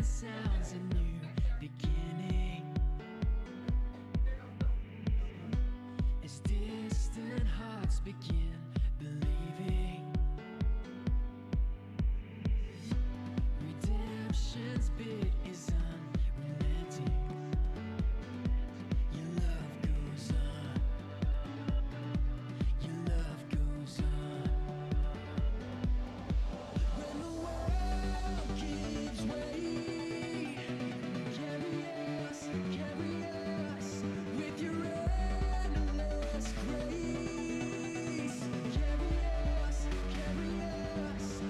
sounds a new beginning. As distant hearts begin believing, redemption's bid is unrelenting. Your love goes on. Your love goes on. When the world gives way, carry us with your endless grace. Carry us, carry us.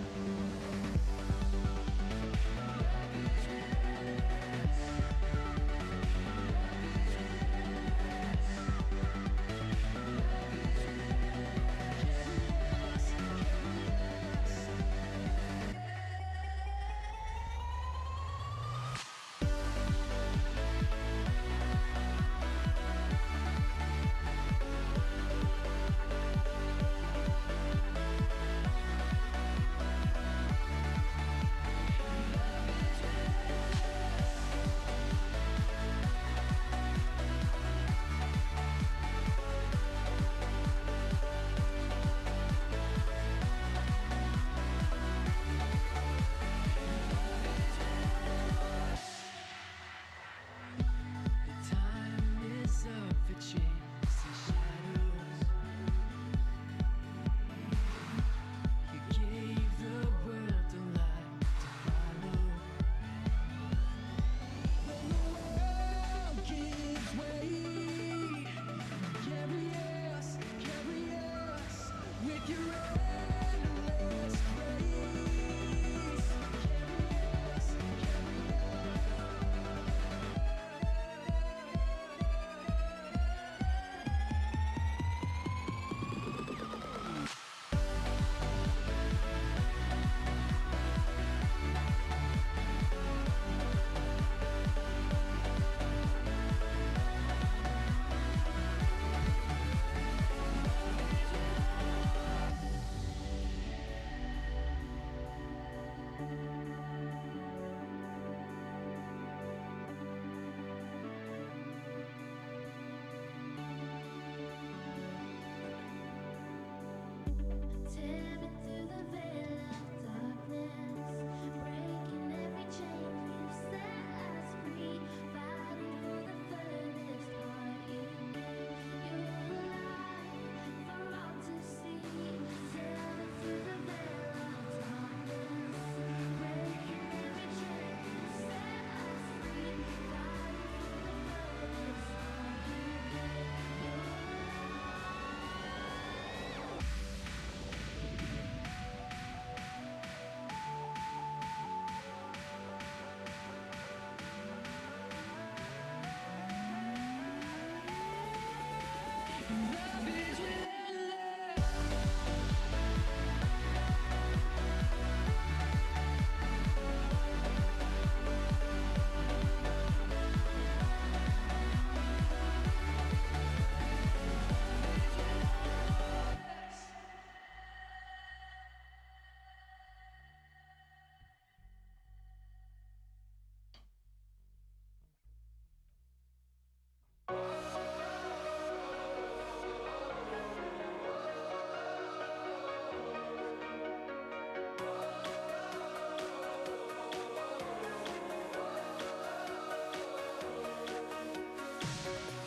The time is up for chasing shadows. You gave the world a light to follow. When the world gives way, carry us with your endless grace. Carry us, Tearing through the veil of darkness, breaking every chain you set us free, fighting for the furthest heart you gave. You're alive for all to see. Tearing through the veil of darkness, breaking every chain you set us free, fighting for the furthest heart you gave. You're love is relentless.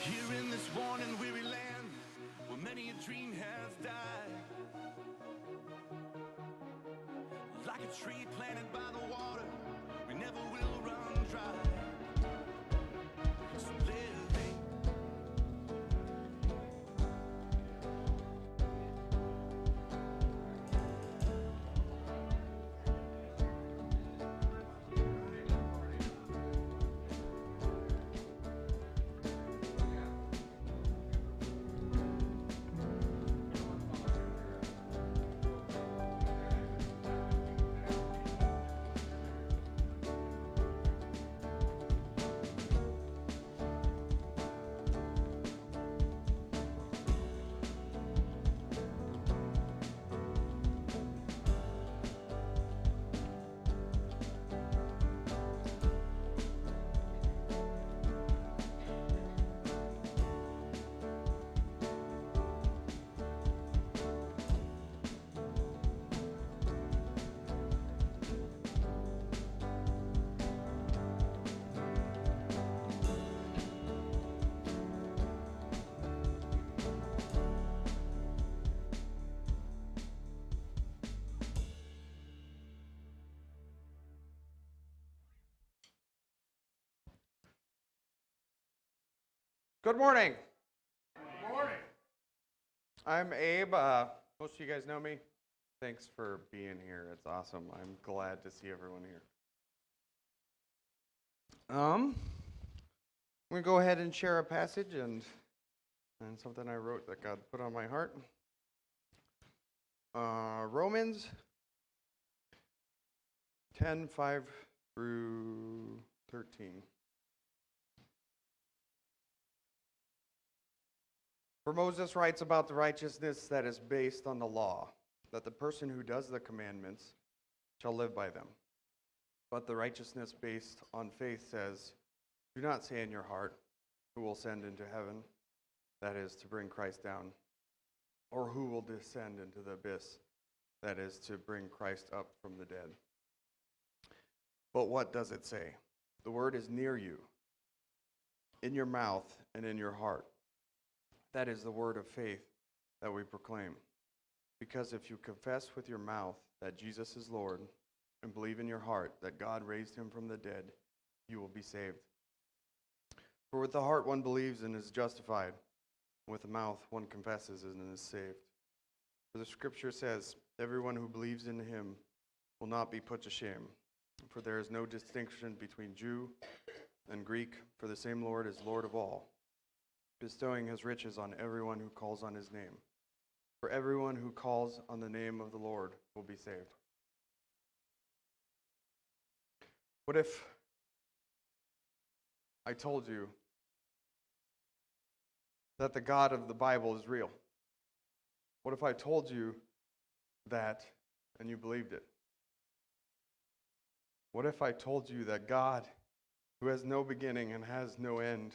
Here in this worn and weary land, where many a dream has died, like a tree planted by the water, we never will run dry. So living, Good morning. Good morning. I'm Abe. Most of you guys know me. Thanks for being here. It's awesome. I'm glad to see everyone here. I'm going to go ahead and share a passage and something I wrote that God put on my heart. Romans 10:5 through 13. For Moses writes about the righteousness that is based on the law, that the person who does the commandments shall live by them. But the righteousness based on faith says, do not say in your heart, who will ascend into heaven, that is, to bring Christ down, or who will descend into the abyss, that is, to bring Christ up from the dead. But what does it say? The word is near you, in your mouth and in your heart. That is the word of faith that we proclaim. Because if you confess with your mouth that Jesus is Lord and believe in your heart that God raised him from the dead, you will be saved. For with the heart one believes and is justified, and with the mouth one confesses and is saved. For the scripture says, everyone who believes in him will not be put to shame. For there is no distinction between Jew and Greek, for the same Lord is Lord of all, bestowing his riches on everyone who calls on his name. For everyone who calls on the name of the Lord will be saved. What if I told you that the God of the Bible is real? What if I told you that and you believed it? What if I told you that God, who has no beginning and has no end,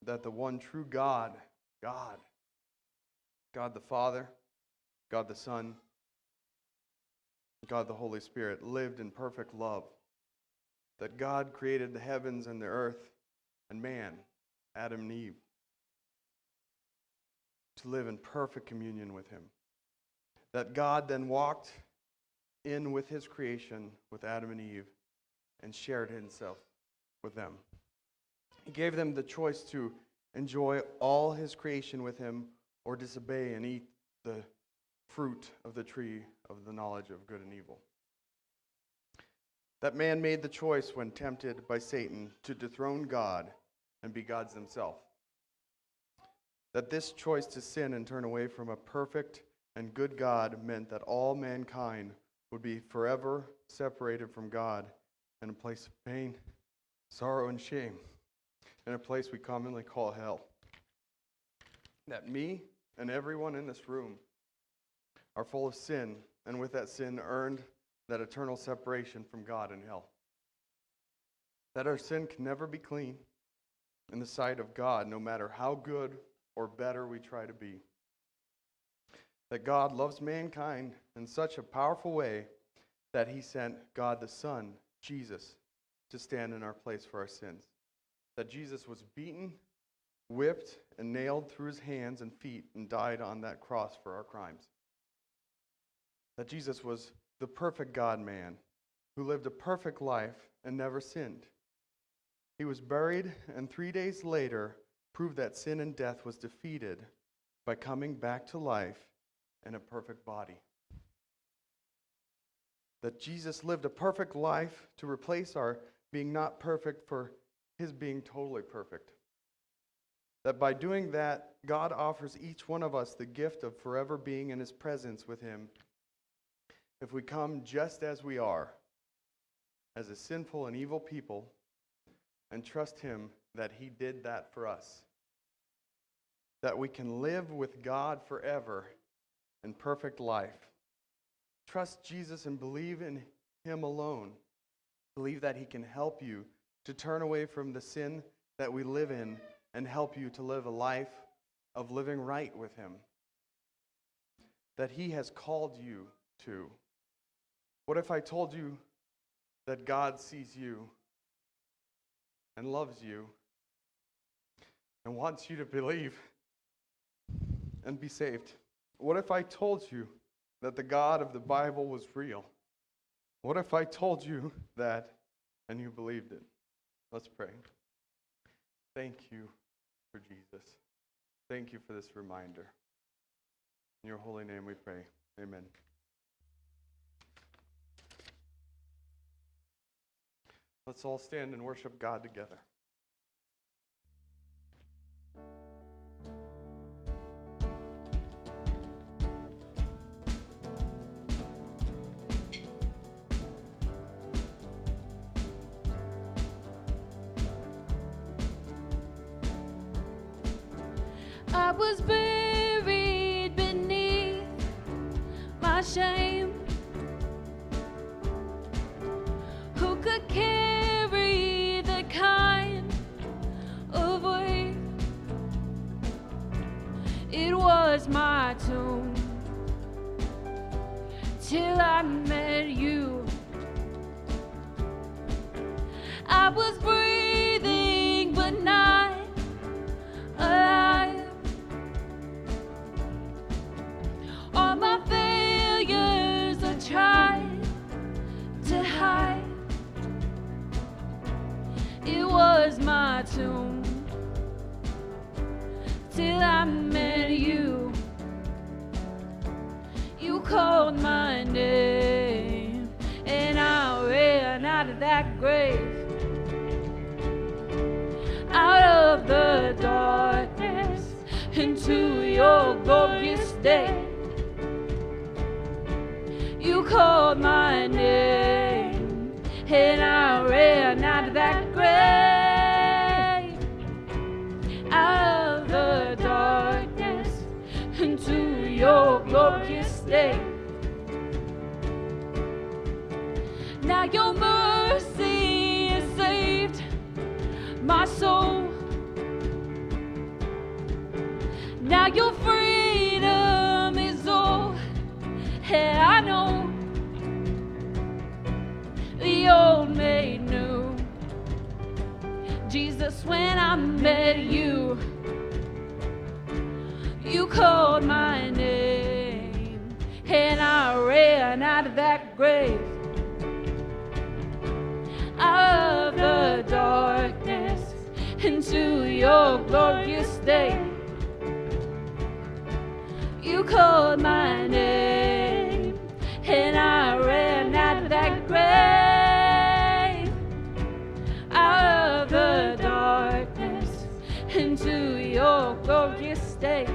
that the one true God the Father, God the Son, God the Holy Spirit, lived in perfect love, that God created the heavens and the earth and man, Adam and Eve, to live in perfect communion with him, that God then walked in with his creation, with Adam and Eve, and shared himself with them. He gave them the choice to enjoy all his creation with him or disobey and eat the fruit of the tree of the knowledge of good and evil. That man made the choice when tempted by Satan to dethrone God and be gods themselves. That this choice to sin and turn away from a perfect and good God meant that all mankind would be forever separated from God in a place of pain, sorrow, and shame, in a place we commonly call hell. That me and everyone in this room are full of sin, and with that sin earned that eternal separation from God in hell. That our sin can never be clean in the sight of God, no matter how good or better we try to be. That God loves mankind in such a powerful way that he sent God the Son, Jesus, to stand in our place for our sins. That Jesus was beaten, whipped, and nailed through his hands and feet and died on that cross for our crimes. That Jesus was the perfect God-man who lived a perfect life and never sinned. He was buried, and 3 days later proved that sin and death was defeated by coming back to life in a perfect body. That Jesus lived a perfect life to replace our being not perfect for his being totally perfect. That by doing that, God offers each one of us the gift of forever being in his presence with him if we come just as we are, as a sinful and evil people, and trust him that he did that for us. That we can live with God forever in perfect life. Trust Jesus and believe in him alone. Believe that he can help you to turn away from the sin that we live in and help you to live a life of living right with him. That he has called you to. What if I told you that God sees you and loves you and wants you to believe and be saved? What if I told you that the God of the Bible was real? What if I told you that and you believed it? Let's pray. Thank you, for Jesus. Thank you for this reminder. In your holy name we pray. Amen. Let's all stand and worship God together. I was buried beneath my shame. Who could carry the kind of weight? It was my tomb till I met you. I was breathing but not alive. All my failures I tried to hide. It was my tomb till I met you. You called my name and I ran out of that grave. Out of the darkness into your glorious day. You called my name and I ran out of that grave. Out of the darkness into your glorious day. Now your mercy has saved my soul. Now your freedom is all and I know. The old made new. Jesus, when I met you, you called my name and I ran out of that grave. Out of the darkness into your glorious day. You called my name and I ran out of that grave. Out of the darkness into your glorious day.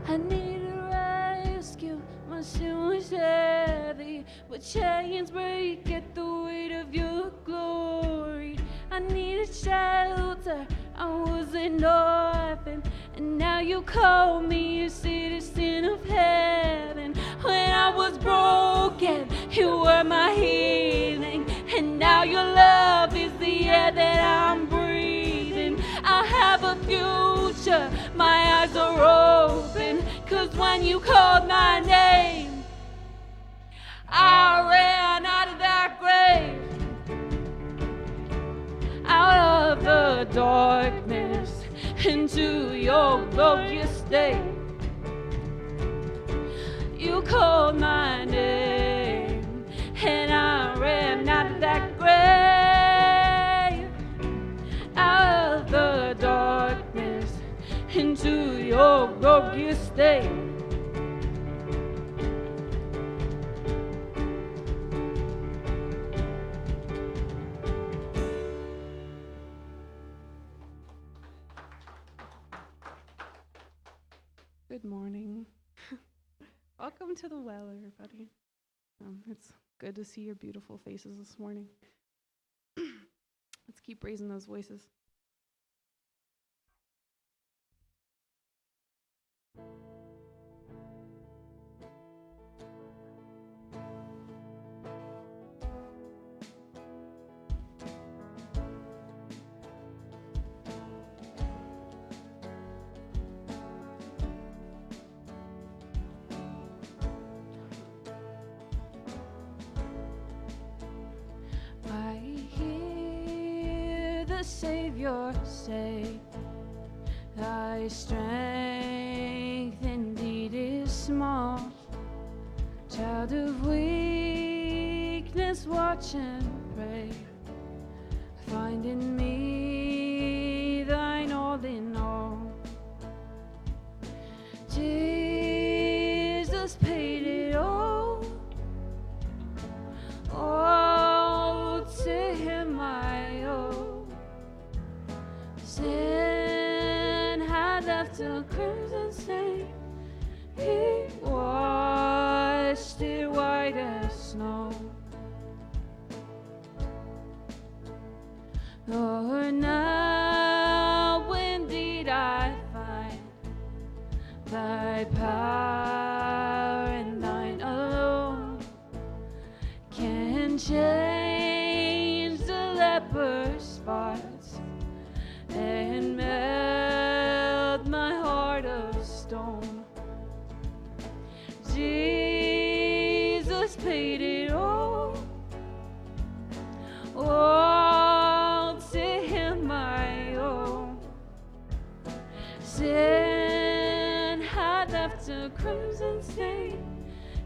I need a rescue, my sin was heavy, but chains break at the weight of your glory. I needed shelter, I was an orphan, and now you call me a citizen of heaven. When I was broken, you were my healing, and now your love is the air that I'm breathing. I have a future, my eyes are open, 'cause when you called my name, I ran out of that grave. Out of the darkness into your glorious day. You called my name and I ran out of that grave. Out of the darkness into your glorious day. Good morning. Welcome to the well, everybody. It's good to see your beautiful faces this morning. Let's keep raising those voices. I hear the Savior say, thy strength indeed is small. Child of weakness, watch and pray. find in me thine all in all. Jesus paid it all to him I owe. Sin had left a crimson stain, he washed it white as snow. Lord, now indeed I find thy power and thine alone can change the leper's spots and melt my heart of stone. Jesus paid it all to him I owe. Sin had left a crimson stain,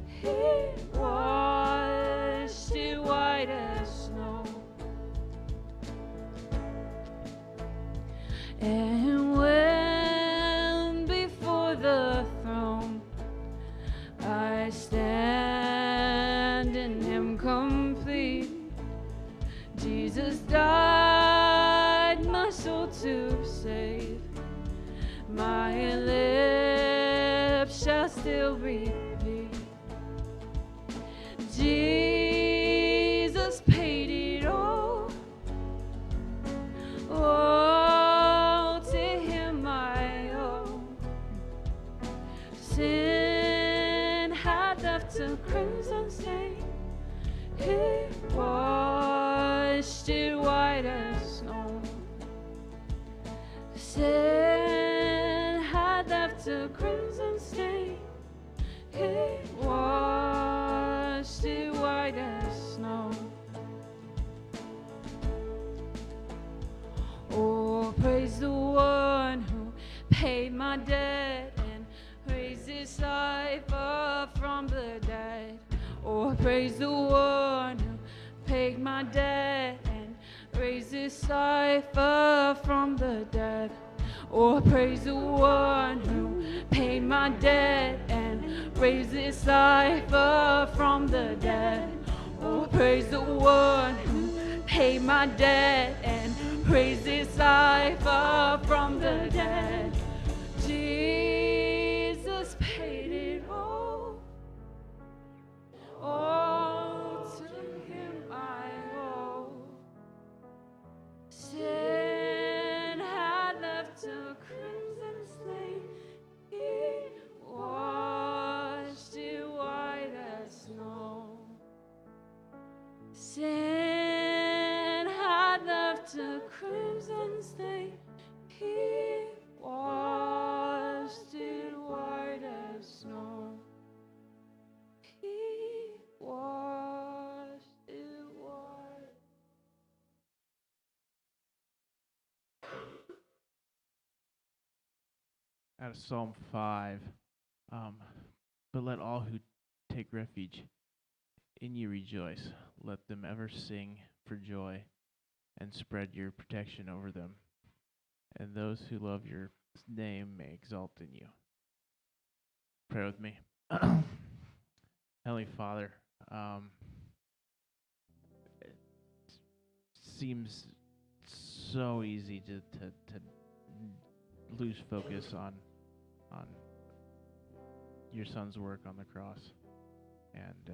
he washed it white as snow. And when before the throne I stand in him complete, Jesus died my soul to save. My lips shall still repeat, Jesus paid it all to him I owe. Sin had left a crimson stain, he washed it white as snow. Sin had left a crimson stain, he washed it white as snow. Oh, praise the one who paid my debt and raised his life up from the dead. Oh, praise the one who paid my debt and raised his life up from the dead. Oh, praise the one who paid my debt and raised his life up from the dead. Oh, praise the one who paid my debt and raised his life up from the dead. Jesus paid it all to him I owe. Sin had left a crimson stain, he washed it white as snow. Sin had left a crimson stain, he washed it white as snow. He washed it white. Out of Psalm 5. But let all who take refuge in you rejoice. Let them ever sing for joy and spread your protection over them. And those who love your name may exalt in you. Pray with me. Heavenly Father, it seems so easy to lose focus on your son's work on the cross, and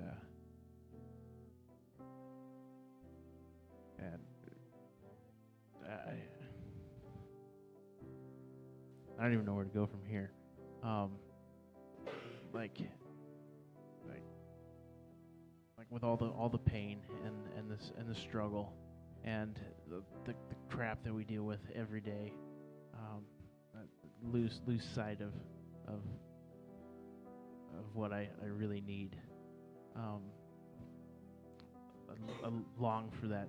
I don't even know where to go from here. Like with all the pain and the struggle and the crap that we deal with every day, lose sight of what I really need. I long for that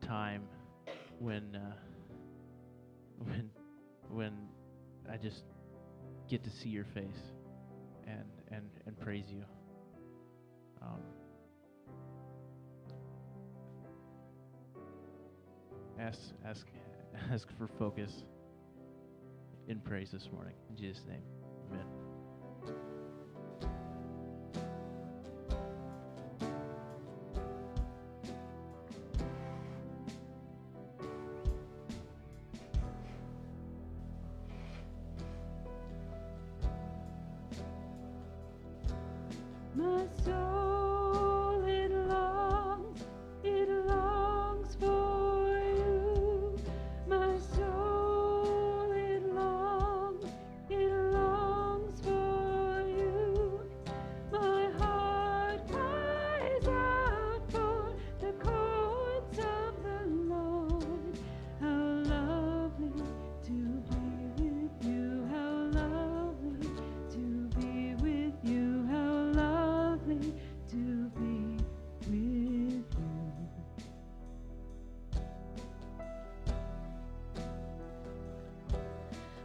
time when I just get to see your face and praise you. ask for focus in praise this morning. In Jesus' name, amen. My soul, it longs for you. My soul, it longs for you. My heart cries out for the courts of the Lord. How lovely to be with you. How lovely to be with you. How lovely to be with you.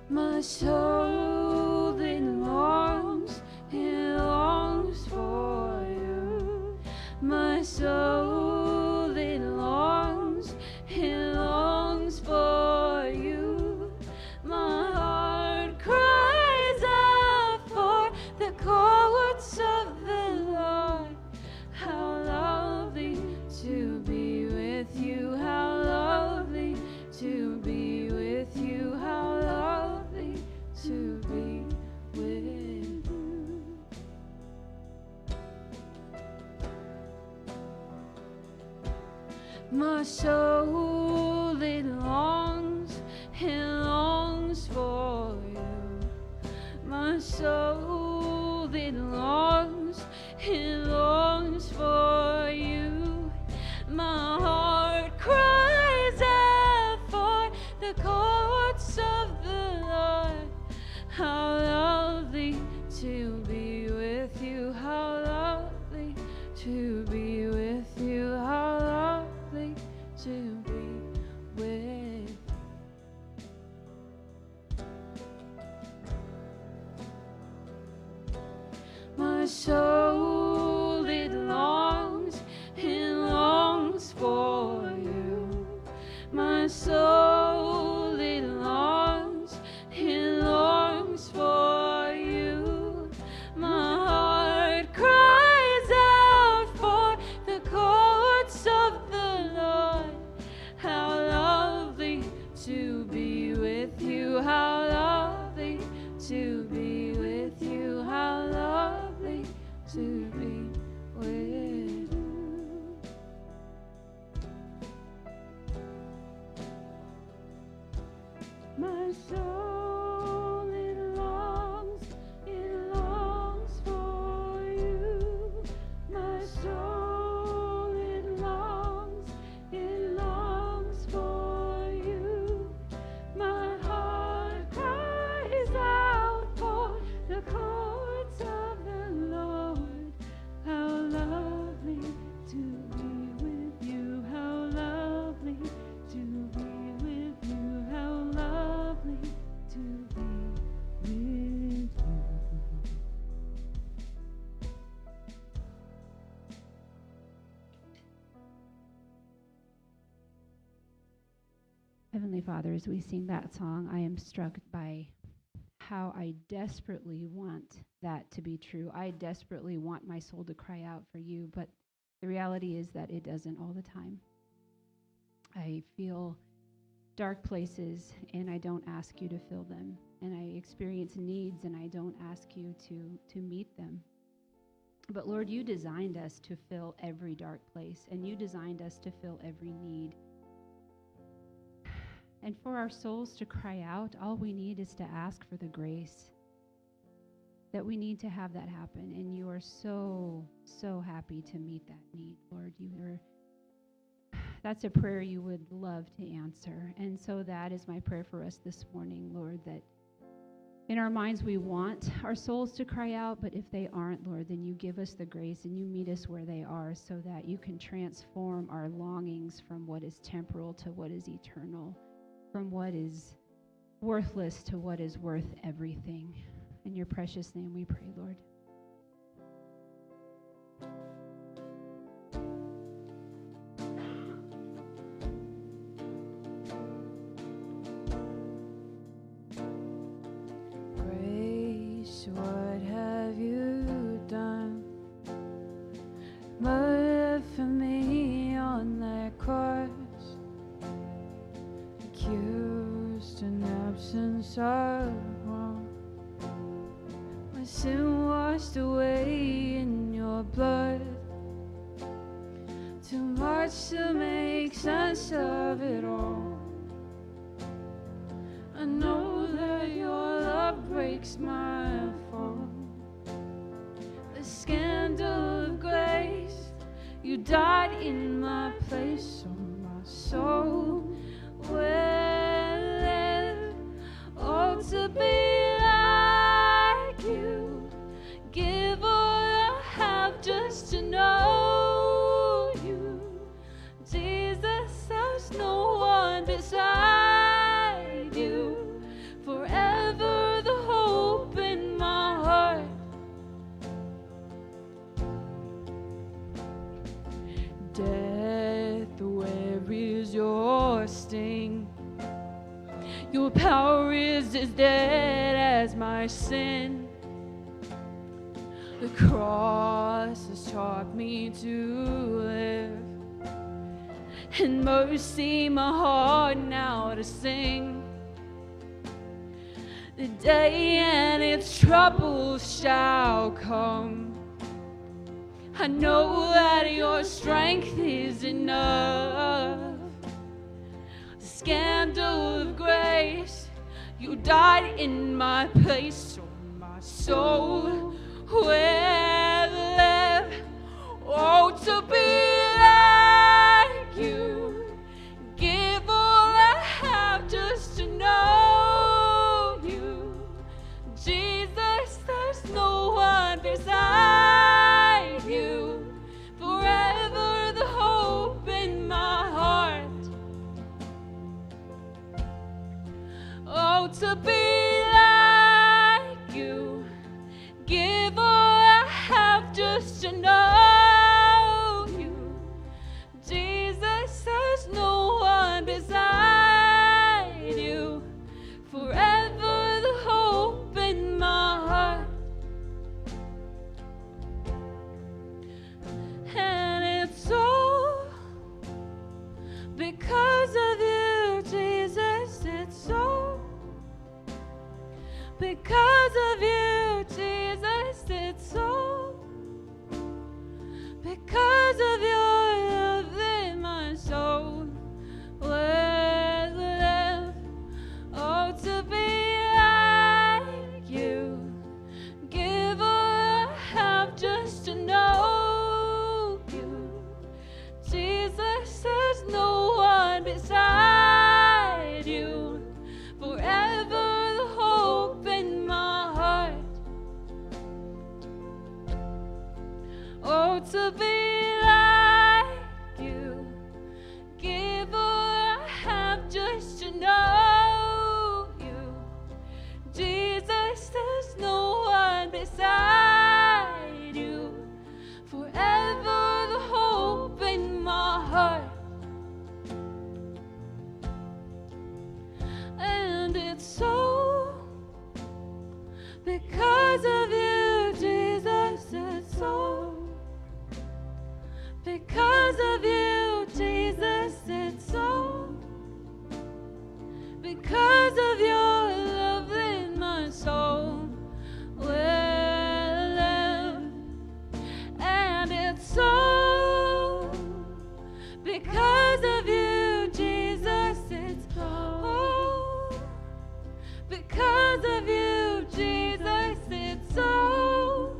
My soul, it longs for you. My soul, it longs for you. My heart cries out for the courts of the Lord. How lovely to be with you. How lovely to be with you. How lovely to be with you. My soul, it longs for you. My soul, it longs for you. My heart cries out for the courts of the Lord. How lovely to be with you. How lovely to be with you. How lovely to be with you. My soul, it longs for you. My soul, it longs for you. My heart cries out for the courts of the Lord. How lovely to be with you. How lovely to be with you. How lovely to be with you. My soul, it longs for you. My soul, it longs for you. My heart cries out for the courts of the Lord. How lovely to be with you. How lovely to be with you. How lovely to be with you. Heavenly Father, as we sing that song, I am struck by how I desperately want that to be true. I desperately want my soul to cry out for you, but the reality is that it doesn't all the time. I feel dark places and I don't ask you to fill them. And I experience needs and I don't ask you to meet them. But Lord, you designed us to fill every dark place and you designed us to fill every need. And for our souls to cry out, all we need is to ask for the grace that we need to have that happen. And you are so, so happy to meet that need, Lord. That's a prayer you would love to answer. And so that is my prayer for us this morning, Lord, that in our minds we want our souls to cry out, but if they aren't, Lord, then you give us the grace and you meet us where they are so that you can transform our longings from what is temporal to what is eternal, from what is worthless to what is worth everything. In your precious name we pray, Lord. for me on that cross, accused in absence of wrong. My sin washed away in your blood. Too much to make sense of it all. I know that your love breaks my fall. The scandal of grace, you died in my place, so my soul will live. Oh, to be like you, give all I have just to know you. Jesus, there's no one beside you. Forever the hope in my heart. Death, where is your sting? Your power is as dead as my sin. The cross has taught me to live, and mercy my heart now to sing. The day and its troubles shall come. I know that your strength is enough. The scandal of grace, you died in my place, so my soul will live. Oh, to be like you, give all I have just to know you. Jesus, there's no one beside you. Forever the hope in my heart. Oh, to be like you, give all I have just to know you. Jesus, there's no one beside you. Forever the hope in my heart. And it's all because of you, Jesus. It's all because of you, Jesus. It's all because of your love in my soul will live. Oh, to be like you, give all I have just to know you. Jesus, there's no one beside you. Forever the hope in my heart. Oh, to be like you, give all I have just to know you. Jesus, there's no one beside you. Forever the hope in my heart. And it's so because of you, Jesus. It's so because of you, Jesus. It's so because of your love in my soul will live. And it's so because of you, Jesus. It's so because of you, Jesus. It's so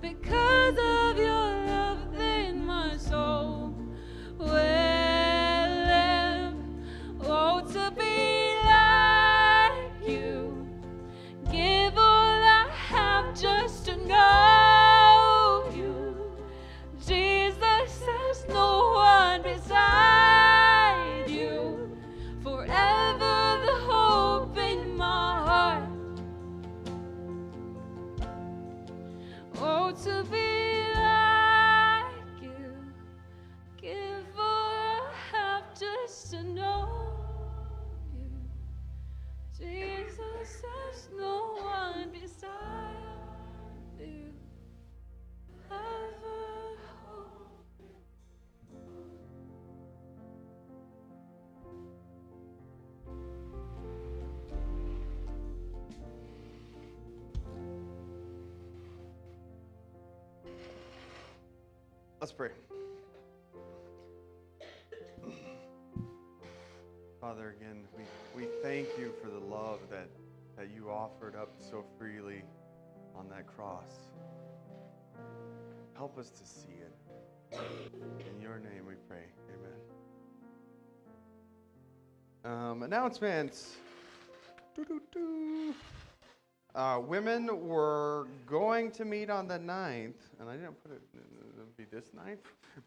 because of your love in my soul will live. Oh, to be like you, give all I have just to know you. Jesus, there's no one beside you. Forever the hope in my heart. Let's pray. Father, again, we thank you for the love that you offered up so freely on that cross. Help us to see it. In your name we pray. Amen. Announcements. Doo-doo-doo. Women were going to meet on the 9th, and I didn't put it, it'll be this 9th,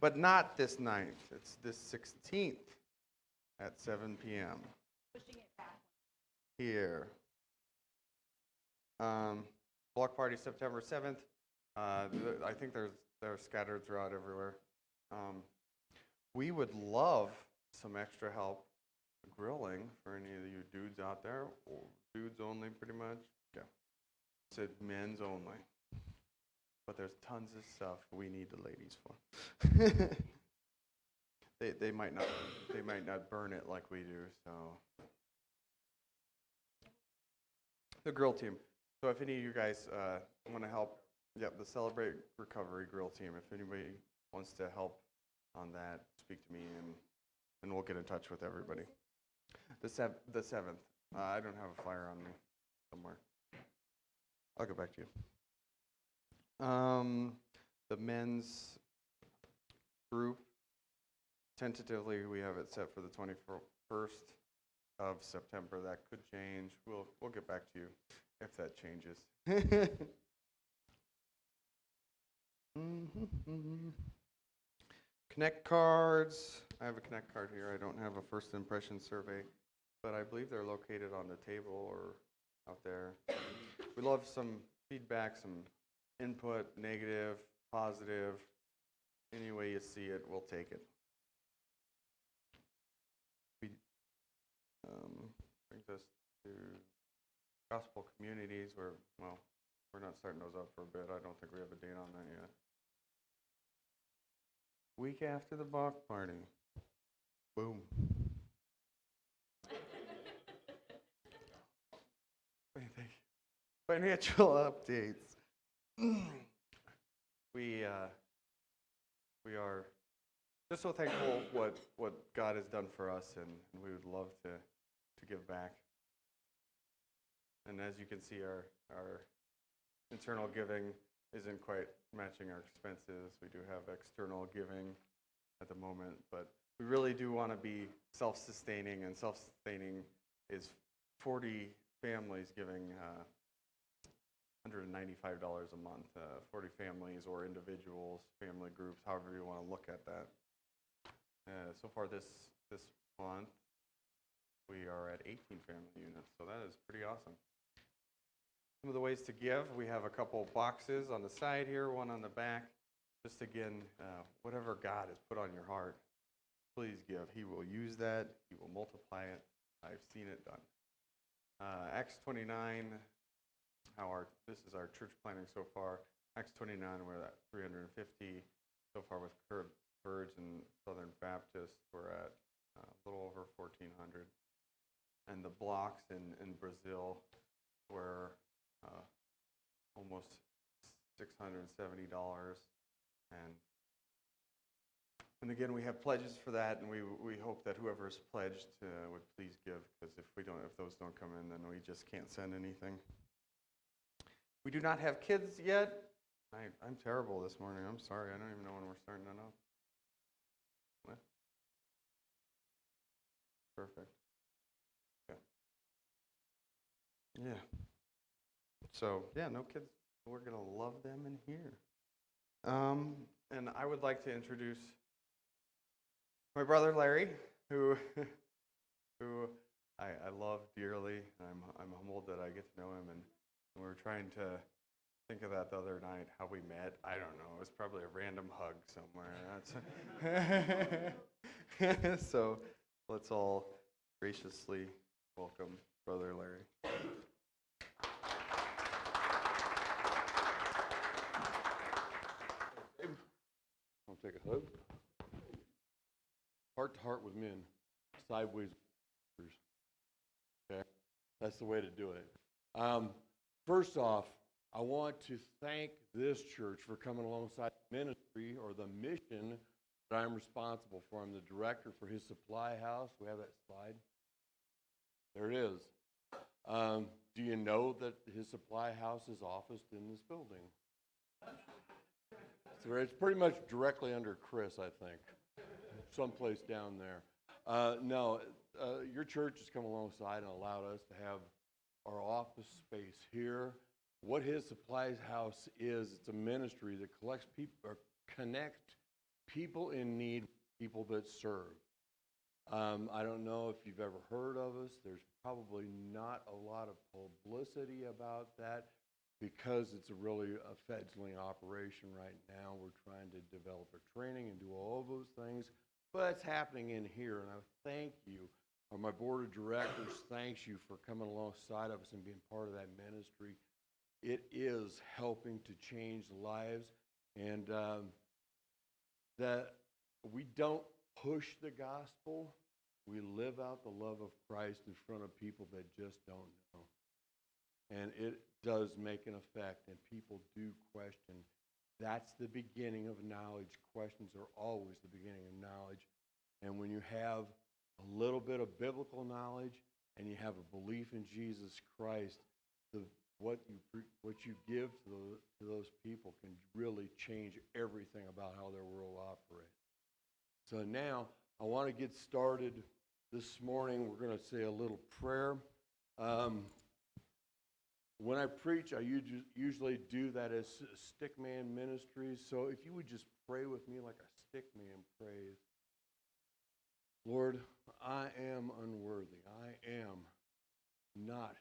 but not this 9th. It's this 16th at 7 p.m. Pushing it back. Here. Block party September 7th. I think they're scattered throughout everywhere. We would love some extra help grilling for any of you dudes out there, or dudes only pretty much. Yeah. Said men's only. But there's tons of stuff we need the ladies for. They might not burn it like we do, so. The grill team. So if any of you guys want to help, the Celebrate Recovery grill team, if anybody wants to help on that, speak to me and we'll get in touch with everybody. The 7th. I don't have a flyer on me somewhere. I'll go back to you. The men's group, tentatively we have it set for the 21st of September. That could change. We'll get back to you if that changes. Connect cards. I have a Connect card here. I don't have a first impression survey, but I believe they're located on the table or out there. We love some feedback, some input, negative, positive. Any way you see it, we'll take it. Brings us to gospel communities where, well, we're not starting those up for a bit. I don't think we have a date on that yet. Week after the block party. Boom. Financial updates. We are just so thankful what God has done for us, and we would love to give back. And as you can see, our internal giving isn't quite matching our expenses. We do have external giving at the moment, but we really do want to be self-sustaining, and self-sustaining is 40 families giving $195 a month, 40 families or individuals, family groups, however you want to look at that. So far this month, we are at 18 family units, so that is pretty awesome. Some of the ways to give, we have a couple boxes on the side here, one on the back. Just again, whatever God has put on your heart, please give. He will use that. He will multiply it. I've seen it done. Acts 29, this is our church planning so far. Acts 29, we're at 350. So far with Converge and Southern Baptist, we're at a little over 1,400. And the blocks in Brazil were almost $670. And again, we have pledges for that, and we hope that whoever's pledged would please give, because if those don't come in, then we just can't send anything. We do not have kids yet. I'm terrible this morning. I'm sorry. I don't even know when we're starting that up. What? Perfect. Yeah. So, no kids. We're going to love them in here. And I would like to introduce my brother Larry, who I love dearly. I'm humbled that I get to know him, and we were trying to think of that the other night, how we met. I don't know. It was probably a random hug somewhere. So let's all graciously welcome Brother Larry. I'll take a hug. Heart to heart with men, sideways. Okay, that's the way to do it. First off, I want to thank this church for coming alongside the ministry or the mission that I'm responsible for. I'm the director for his supply house. We have that slide. There it is. Do you know that his supply house is officed in this building? So it's pretty much directly under Chris, I think, someplace down there. No, your church has come alongside and allowed us to have our office space here. What his supply house is, it's a ministry that collects people, or connect people in need, people that serve. I don't know if you've ever heard of us. There's probably not a lot of publicity about that because it's really a fledgling operation right now. We're trying to develop our training and do all of those things, but it's happening in here, and I thank you, or my board of directors thanks you for coming alongside of us and being part of that ministry. It is helping to change lives, and that we don't push the gospel. We live out the love of Christ in front of people that just don't know. And it does make an effect, and people do question. That's the beginning of knowledge. Questions are always the beginning of knowledge. And when you have a little bit of biblical knowledge and you have a belief in Jesus Christ, what you give to those people can really change everything about how their world operates. So now I want to get started this morning. We're going to say a little prayer. When I preach, I usually do that as stickman ministries. So if you would just pray with me like a stickman prays. Lord, I am unworthy. I am not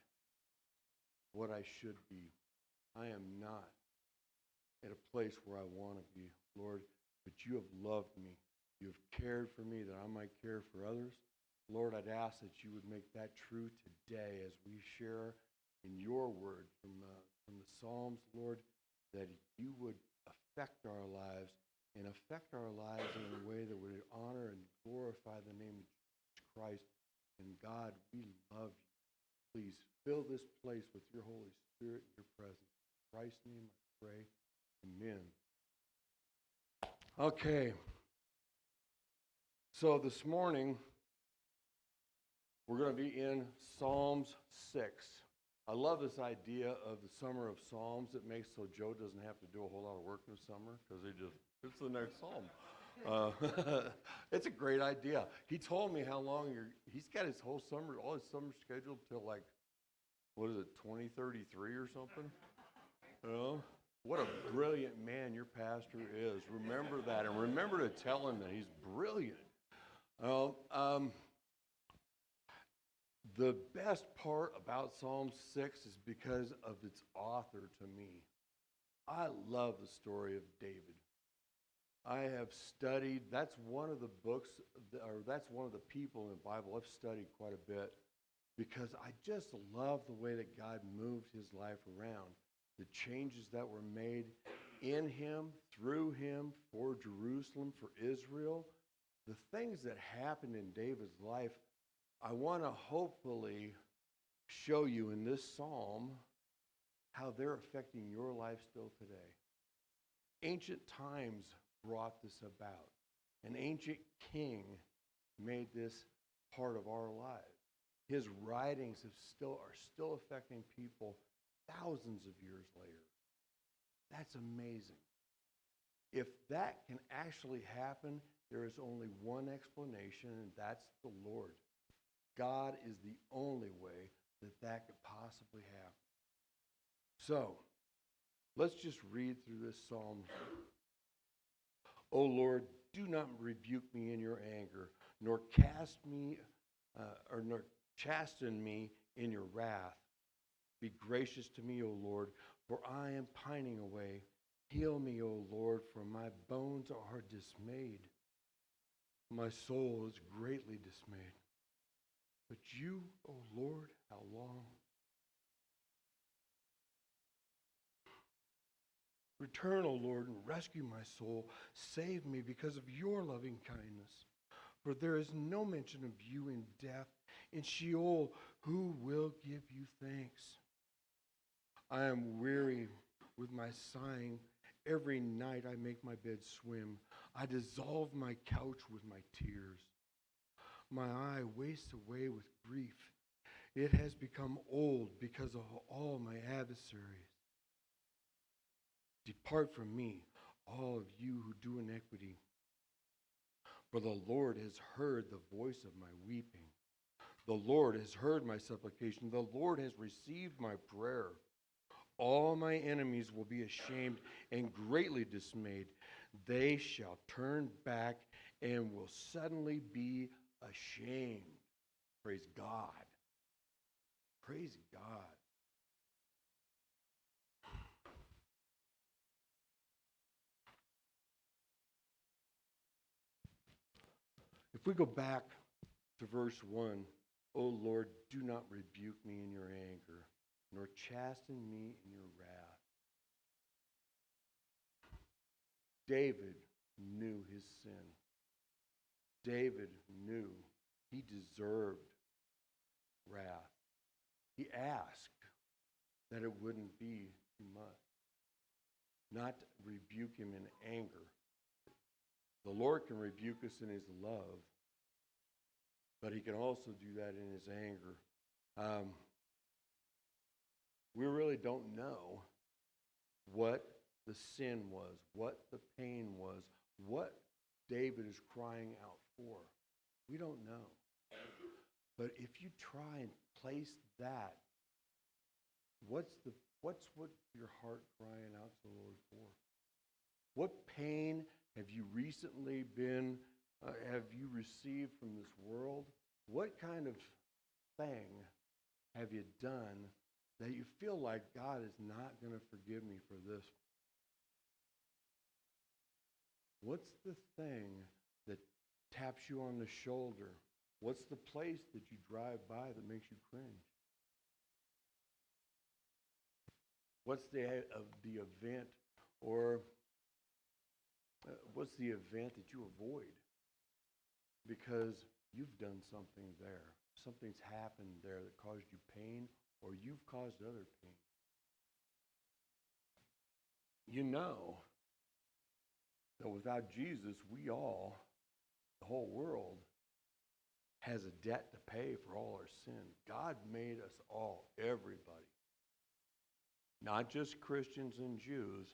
what I should be. I am not at a place where I want to be, Lord, but you have loved me. You have cared for me that I might care for others. Lord, I'd ask that you would make that true today as we share in your word from the Psalms, Lord, that you would affect our lives and affect our lives in a way that would honor and glorify the name of Jesus Christ. And God, we love you. Please fill this place with your Holy Spirit and your presence. In Christ's name I pray. Amen. Okay. So this morning, we're going to be in Psalms 6. I love this idea of the summer of Psalms. It makes so Joe doesn't have to do a whole lot of work in the summer because it's the next Psalm. It's a great idea. He told me how long he's got his whole summer, all his summer scheduled till like, what is it, 2033 or something? You know? What a brilliant man your pastor is. Remember that, and remember to tell him that he's brilliant. The best part about Psalm 6 is because of its author to me. I love the story of David. I have studied, that's one of the books, or that's one of the people in the Bible I've studied quite a bit because I just love the way that God moved his life around. The changes that were made in him, through him, for Jerusalem, for Israel. The things that happened in David's life, I want to hopefully show you in this psalm how they're affecting your life still today. Ancient times brought this about. An ancient king made this part of our lives. His writings are still affecting people thousands of years later. That's amazing. If that can actually happen, there is only one explanation, and that's the Lord. God is the only way that could possibly happen. So, let's just read through this psalm. O Lord, do not rebuke me in your anger, nor nor chasten me in your wrath. Be gracious to me, O Lord, for I am pining away. Heal me, O Lord, for my bones are dismayed. My soul is greatly dismayed. But you, O Lord, how long? Return, O Lord, and rescue my soul. Save me because of your loving kindness. For there is no mention of you in death. In Sheol, who will give you thanks? I am weary with my sighing. Every night I make my bed swim. I dissolve my couch with my tears. My eye wastes away with grief. It has become old because of all my adversaries. Depart from me, all of you who do iniquity. For the Lord has heard the voice of my weeping. The Lord has heard my supplication. The Lord has received my prayer. All my enemies will be ashamed and greatly dismayed. They shall turn back and will suddenly be ashamed. Praise God. Praise God. If we go back to verse 1, O Lord, do not rebuke me in your anger, nor chasten me in your wrath. David knew his sin. David knew he deserved wrath. He asked that it wouldn't be too much, not rebuke him in anger. The Lord can rebuke us in his love, but he can also do that in his anger. We really don't know what the sin was, what the pain was, what David is crying out for. We don't know. But if you try and place that, what's what your heart crying out to the Lord for? What pain have you recently have you received from this world? What kind of thing have you done that you feel like God is not going to forgive me for this? What's the thing that taps you on the shoulder? What's the place that you drive by that makes you cringe? What's the event or what's the event that you avoid because you've done something there? Something's happened there that caused you pain, or you've caused other pain. You know that without Jesus, we all, the whole world, has a debt to pay for all our sin. God made us all, everybody. Not just Christians and Jews.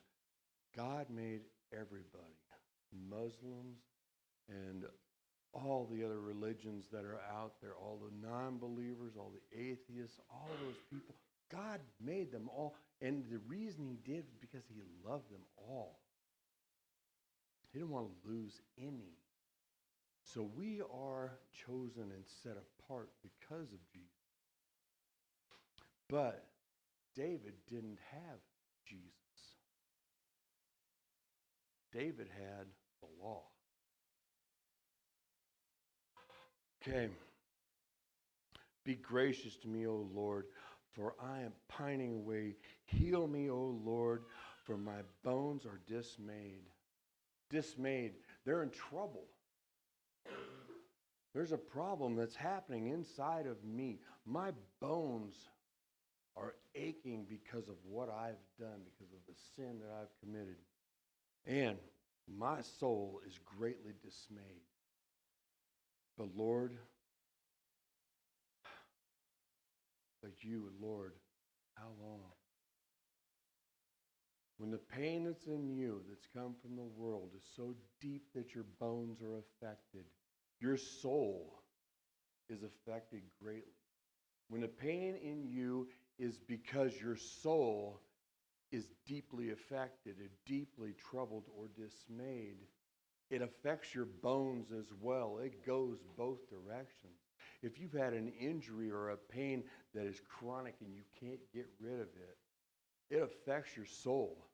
God made everybody. Muslims and all the other religions that are out there, all the non-believers, all the atheists, all those people. God made them all. And the reason he did is because he loved them all. He didn't want to lose any. So we are chosen and set apart because of Jesus. But David didn't have Jesus. David had the law. Okay. Be gracious to me, O Lord, for I am pining away. Heal me, O Lord, for my bones are dismayed. Dismayed. They're in trouble. There's a problem that's happening inside of me. My bones are aching because of what I've done, because of the sin that I've committed. And my soul is greatly dismayed. But Lord, Lord, how long? When the pain that's in you, that's come from the world, is so deep that your bones are affected, your soul is affected greatly. When the pain in you is because your soul is deeply affected, or deeply troubled or dismayed, it affects your bones as well. It goes both directions. If you've had an injury or a pain that is chronic and you can't get rid of it, it affects your soul.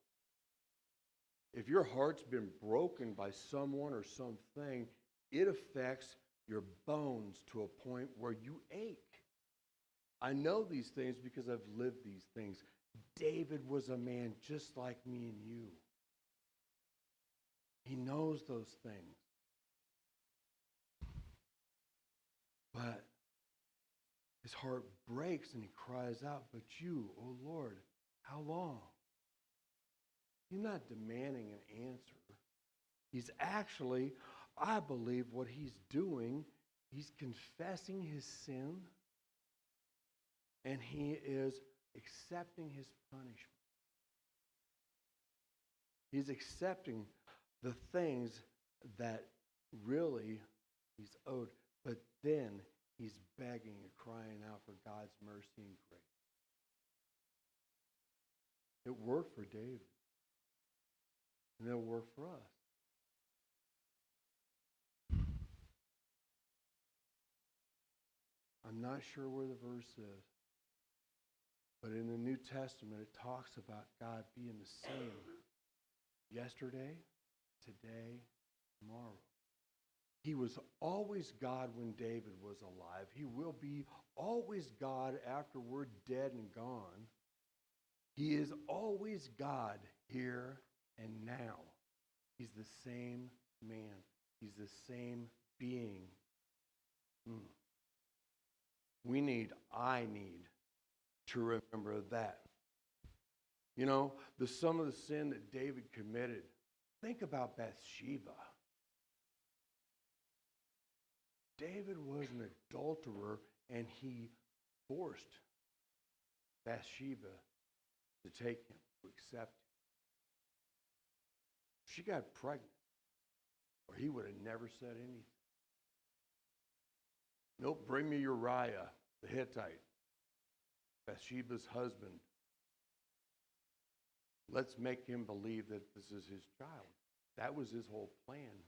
If your heart's been broken by someone or something, it affects your bones to a point where you ache. I know these things because I've lived these things. David was a man just like me and you. He knows those things. But his heart breaks and he cries out, but you, oh Lord, How long? He's not demanding an answer. He's actually, I believe what he's doing, he's confessing his sin and he is accepting his punishment. He's accepting the things that really he's owed, but then he's begging and crying out for God's mercy and grace. It worked for David, and it'll work for us. I'm not sure where the verse is, but in the New Testament it talks about God being the same yesterday, today, tomorrow. He was always God when David was alive. He will be always God after we're dead and gone. He is always God here and now. He's the same man. He's the same being. I need to remember that. You know, some of the sin that David committed. Think about Bathsheba. David was an adulterer, and he forced Bathsheba to take him, to accept him. She got pregnant, or he would have never said anything. Nope, bring me Uriah, the Hittite, Bathsheba's husband. Let's make him believe that this is his child. That was his whole plan.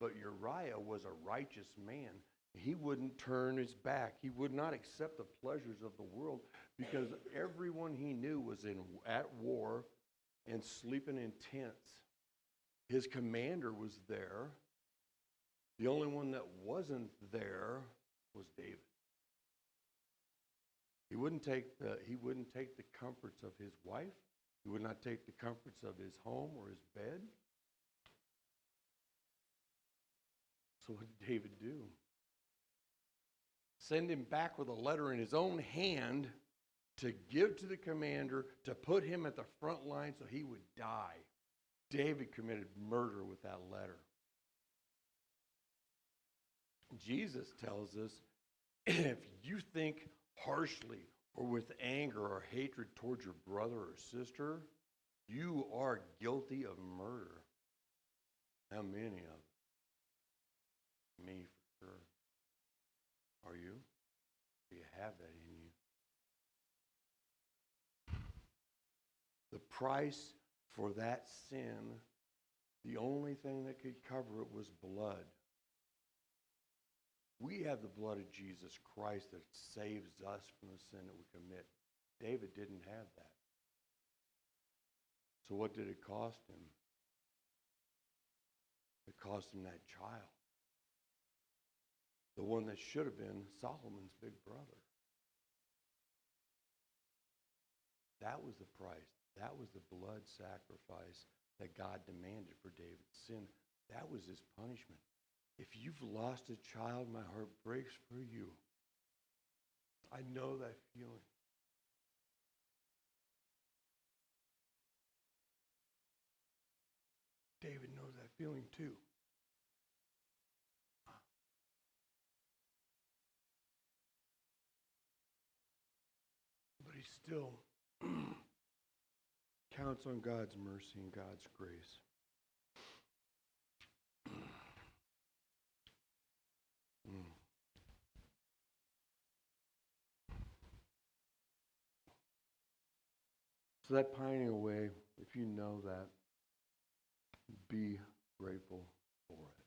But Uriah was a righteous man. He wouldn't turn his back. He would not accept the pleasures of the world because everyone he knew was at war and sleeping in tents. His commander was there. The only one that wasn't there was David. He wouldn't take the comforts of his wife. He would not take the comforts of his home or his bed. So what did David do? Send him back with a letter in his own hand to give to the commander to put him at the front line so he would die. David committed murder with that letter. Jesus tells us, if you think harshly or with anger or hatred towards your brother or sister, you are guilty of murder. How many of them? Me, for sure. Are you? Do you have that in you? The price for that sin, the only thing that could cover it was blood. We have the blood of Jesus Christ that saves us from the sin that we commit. David didn't have that. So what did it cost him? It cost him that child. The one that should have been Solomon's big brother. That was the price. That was the blood sacrifice that God demanded for David's sin. That was his punishment. If you've lost a child, my heart breaks for you. I know that feeling. David knows that feeling too. But he still counts on God's mercy and God's grace. So that pining away, if you know that, be grateful for it.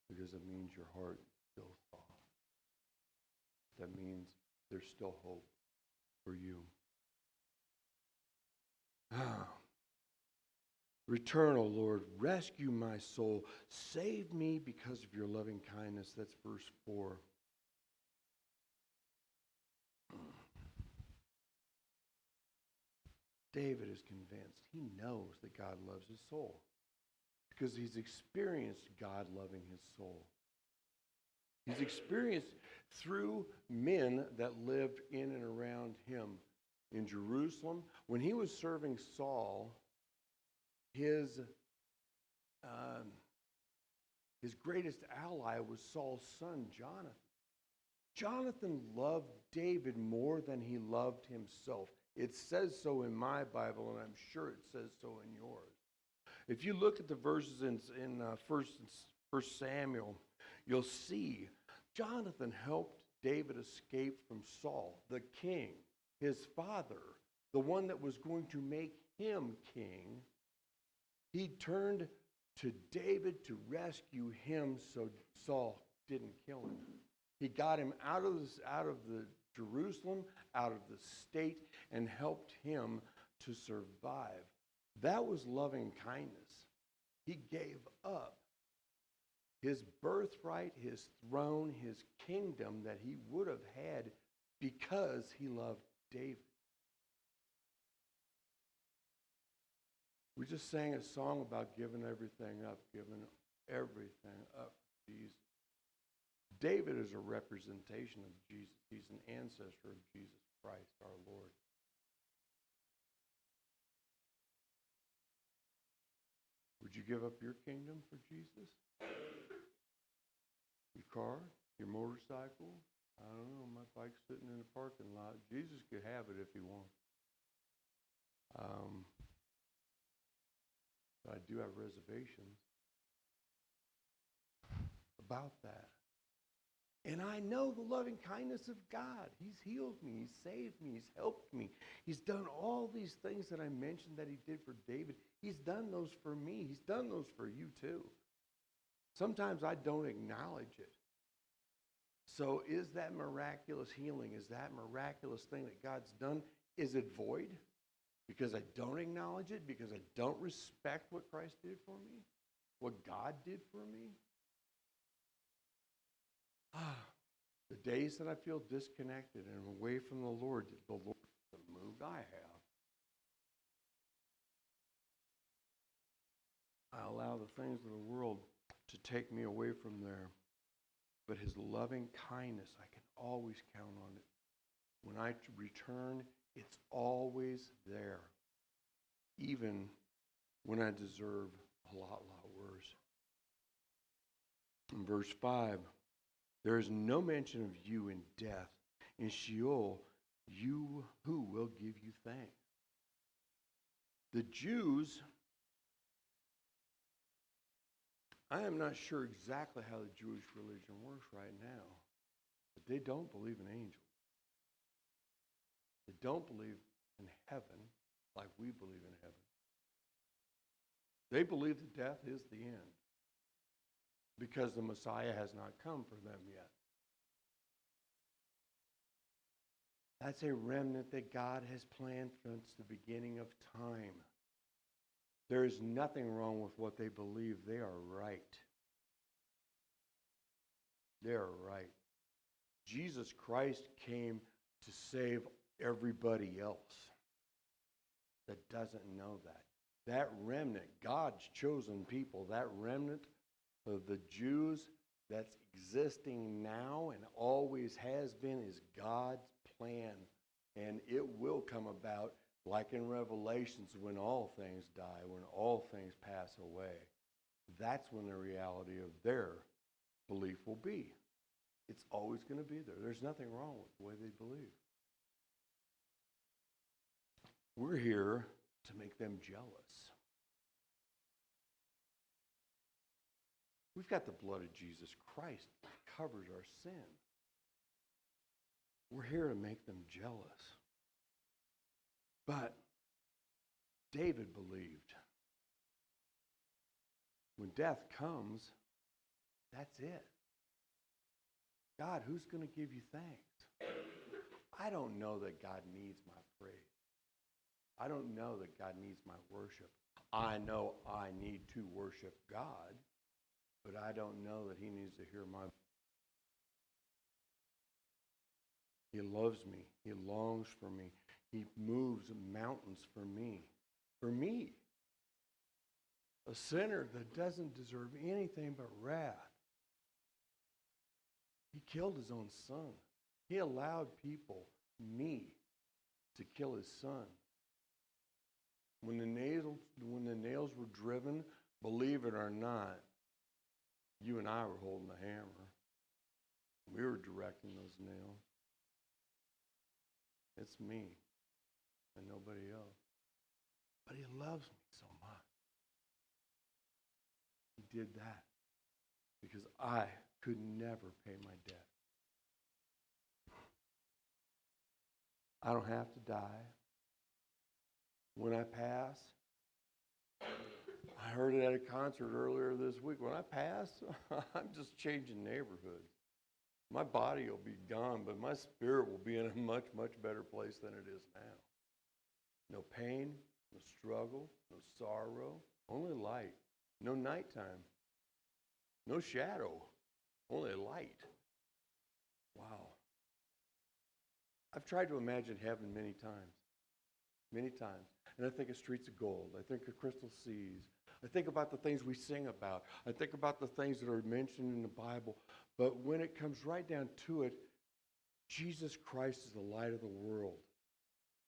Because it means your heart is still soft. That means there's still hope for you. Return, O Lord, rescue my soul. Save me because of your loving kindness. That's verse 4. David is convinced. He knows that God loves his soul because he's experienced God loving his soul. He's experienced through men that lived in and around him. In Jerusalem, when he was serving Saul, his greatest ally was Saul's son, Jonathan. Jonathan loved David more than he loved himself. It says so in my Bible, and I'm sure it says so in yours. If you look at the verses in First Samuel, you'll see Jonathan helped David escape from Saul, the king, his father, the one that was going to make him king. He turned to David to rescue him so Saul didn't kill him. He got him out of the Jerusalem, out of the state, and helped him to survive. That was loving kindness. He gave up his birthright, his throne, his kingdom that he would have had because he loved David. We just sang a song about giving everything up for Jesus. David is a representation of Jesus. He's an ancestor of Jesus Christ, our Lord. Would you give up your kingdom for Jesus? Your car? Your motorcycle? I don't know, my bike's sitting in the parking lot. Jesus could have it if he wants. But I do have reservations about that. And I know the loving kindness of God. He's healed me. He's saved me. He's helped me. He's done all these things that I mentioned that he did for David. He's done those for me. He's done those for you too. Sometimes I don't acknowledge it. So is that miraculous healing, is that miraculous thing that God's done, is it void? Because I don't acknowledge it? Because I don't respect what Christ did for me? What God did for me? The days that I feel disconnected and away from the Lord hasn't moved, I have. I allow the things of the world to take me away from there. But his loving kindness, I can always count on it. When I return, it's always there, even when I deserve a lot worse. In verse 5, there is no mention of you in death. In Sheol, you who will give you thanks. The Jews, I am not sure exactly how the Jewish religion works right now, but they don't believe in angels. They don't believe in heaven like we believe in heaven. They believe that death is the end because the Messiah has not come for them yet. That's a remnant that God has planned since the beginning of time. There is nothing wrong with what they believe. They are right. They are right. Jesus Christ came to save everybody else that doesn't know that. That remnant, God's chosen people, that remnant of the Jews that's existing now and always has been is God's plan. And it will come about like in Revelations when all things die, when all things pass away. That's when the reality of their belief will be. It's always going to be there. There's nothing wrong with the way they believe. We're here to make them jealous. We've got the blood of Jesus Christ that covers our sin. We're here to make them jealous. But David believed when death comes, that's it. God, who's going to give you thanks? I don't know that God needs my praise. I don't know that God needs my worship. I know I need to worship God, but I don't know that he needs to hear my voice. He loves me. He longs for me. He moves mountains for me. For me. A sinner that doesn't deserve anything but wrath. He killed his own son. He allowed people, me, to kill his son. When the nails were driven, believe it or not, you and I were holding the hammer. We were directing those nails. It's me and nobody else. But he loves me so much. He did that because I could never pay my debt. I don't have to die. When I pass, I heard it at a concert earlier this week. When I pass, I'm just changing neighborhoods. My body will be gone, but my spirit will be in a much, much better place than it is now. No pain, no struggle, no sorrow, only light. No nighttime, no shadow, only light. Wow. I've tried to imagine heaven many times. Many times. And I think of streets of gold. I think of crystal seas. I think about the things we sing about. I think about the things that are mentioned in the Bible. But when it comes right down to it, Jesus Christ is the light of the world.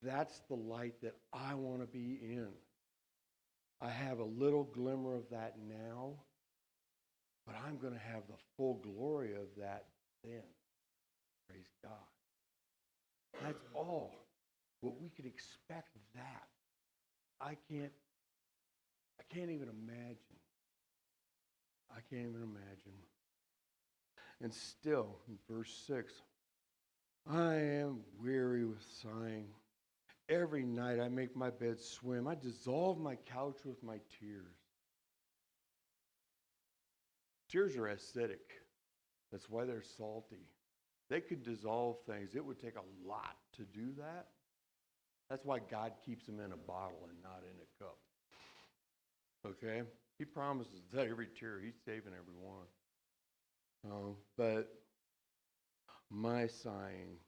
That's the light that I want to be in. I have a little glimmer of that now, but I'm going to have the full glory of that then. Praise God. That's all. What we can expect that. I can't even imagine. I can't even imagine. And still, in verse 6, I am weary with sighing. Every night I make my bed swim. I dissolve my couch with my tears. Tears are acidic. That's why they're salty. They could dissolve things. It would take a lot to do that. That's why God keeps them in a bottle and not in a cup. Okay? He promises that every tear, he's saving every one. But my sighing,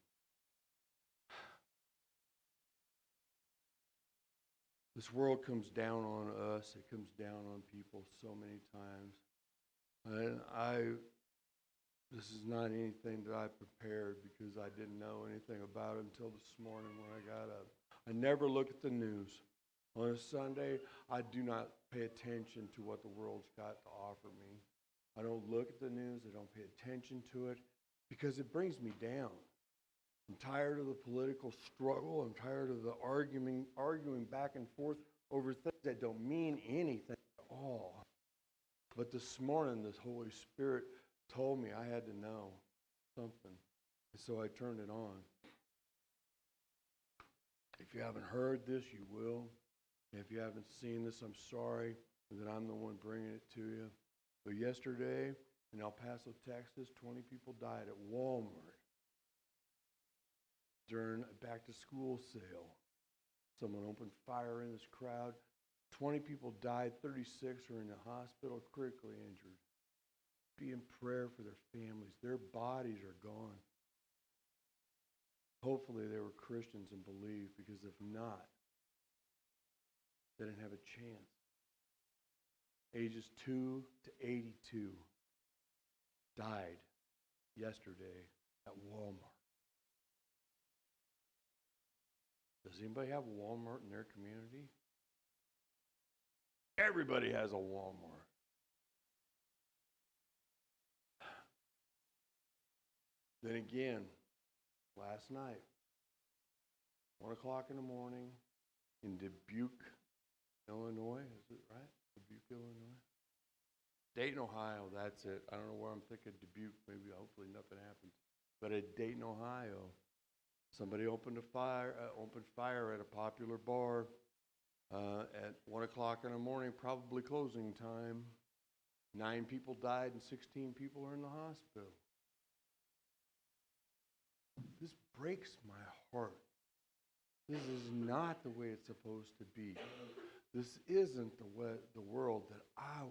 this world comes down on us. It comes down on people so many times. And this is not anything that I prepared because I didn't know anything about it until this morning when I got up. I never look at the news. On a Sunday, I do not pay attention to what the world's got to offer me. I don't look at the news. I don't pay attention to it because it brings me down. I'm tired of the political struggle. I'm tired of the arguing back and forth over things that don't mean anything at all. But this morning, the Holy Spirit told me I had to know something. And so I turned it on. If you haven't heard this, you will. If you haven't seen this, I'm sorry that I'm the one bringing it to you. But yesterday in El Paso, Texas, 20 people died at Walmart during a back-to-school sale. Someone opened fire in this crowd. 20 people died. 36 are in the hospital, critically injured. Be in prayer for their families. Their bodies are gone. Hopefully they were Christians and believed, because if not, they didn't have a chance. Ages 2 to 82 died yesterday at Walmart. Does anybody have a Walmart in their community? Everybody has a Walmart. Then again, last night, 1 o'clock in the morning, in Dubuque, Illinois, is it right? Dubuque, Illinois? Dayton, Ohio, that's it. I don't know where I'm thinking Dubuque, maybe hopefully nothing happens. But at Dayton, Ohio, somebody opened fire at a popular bar at 1 o'clock in the morning, probably closing time. 9 people died and 16 people are in the hospital. This breaks my heart. This is not the way it's supposed to be. This isn't the world that I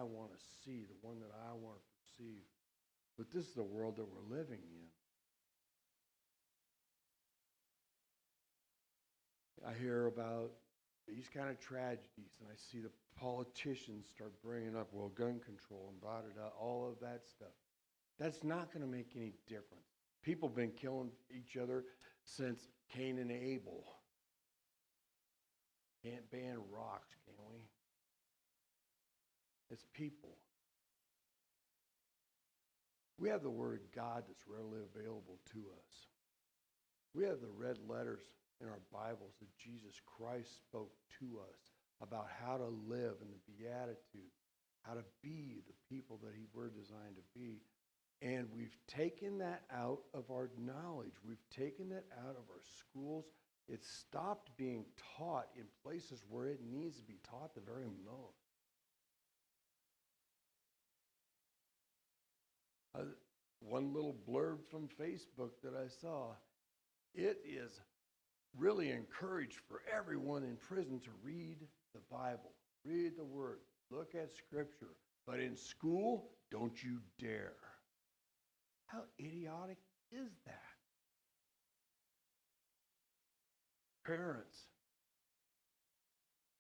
want to see, the one that I want to perceive. But this is the world that we're living in. I hear about these kind of tragedies, and I see the politicians start bringing up, well, gun control and blah, blah, blah, all of that stuff. That's not going to make any difference. People have been killing each other since Cain and Abel. Can't ban rocks, can we? It's people. We have the Word of God that's readily available to us. We have the red letters in our Bibles that Jesus Christ spoke to us about how to live in the Beatitudes, how to be the people that we're designed to be. And we've taken that out of our knowledge. We've taken that out of our schools. It's stopped being taught in places where it needs to be taught the very most. One little blurb from Facebook that I saw, it is really encouraged for everyone in prison to read the Bible, read the Word, look at Scripture. But in school, don't you dare. How idiotic is that? Parents,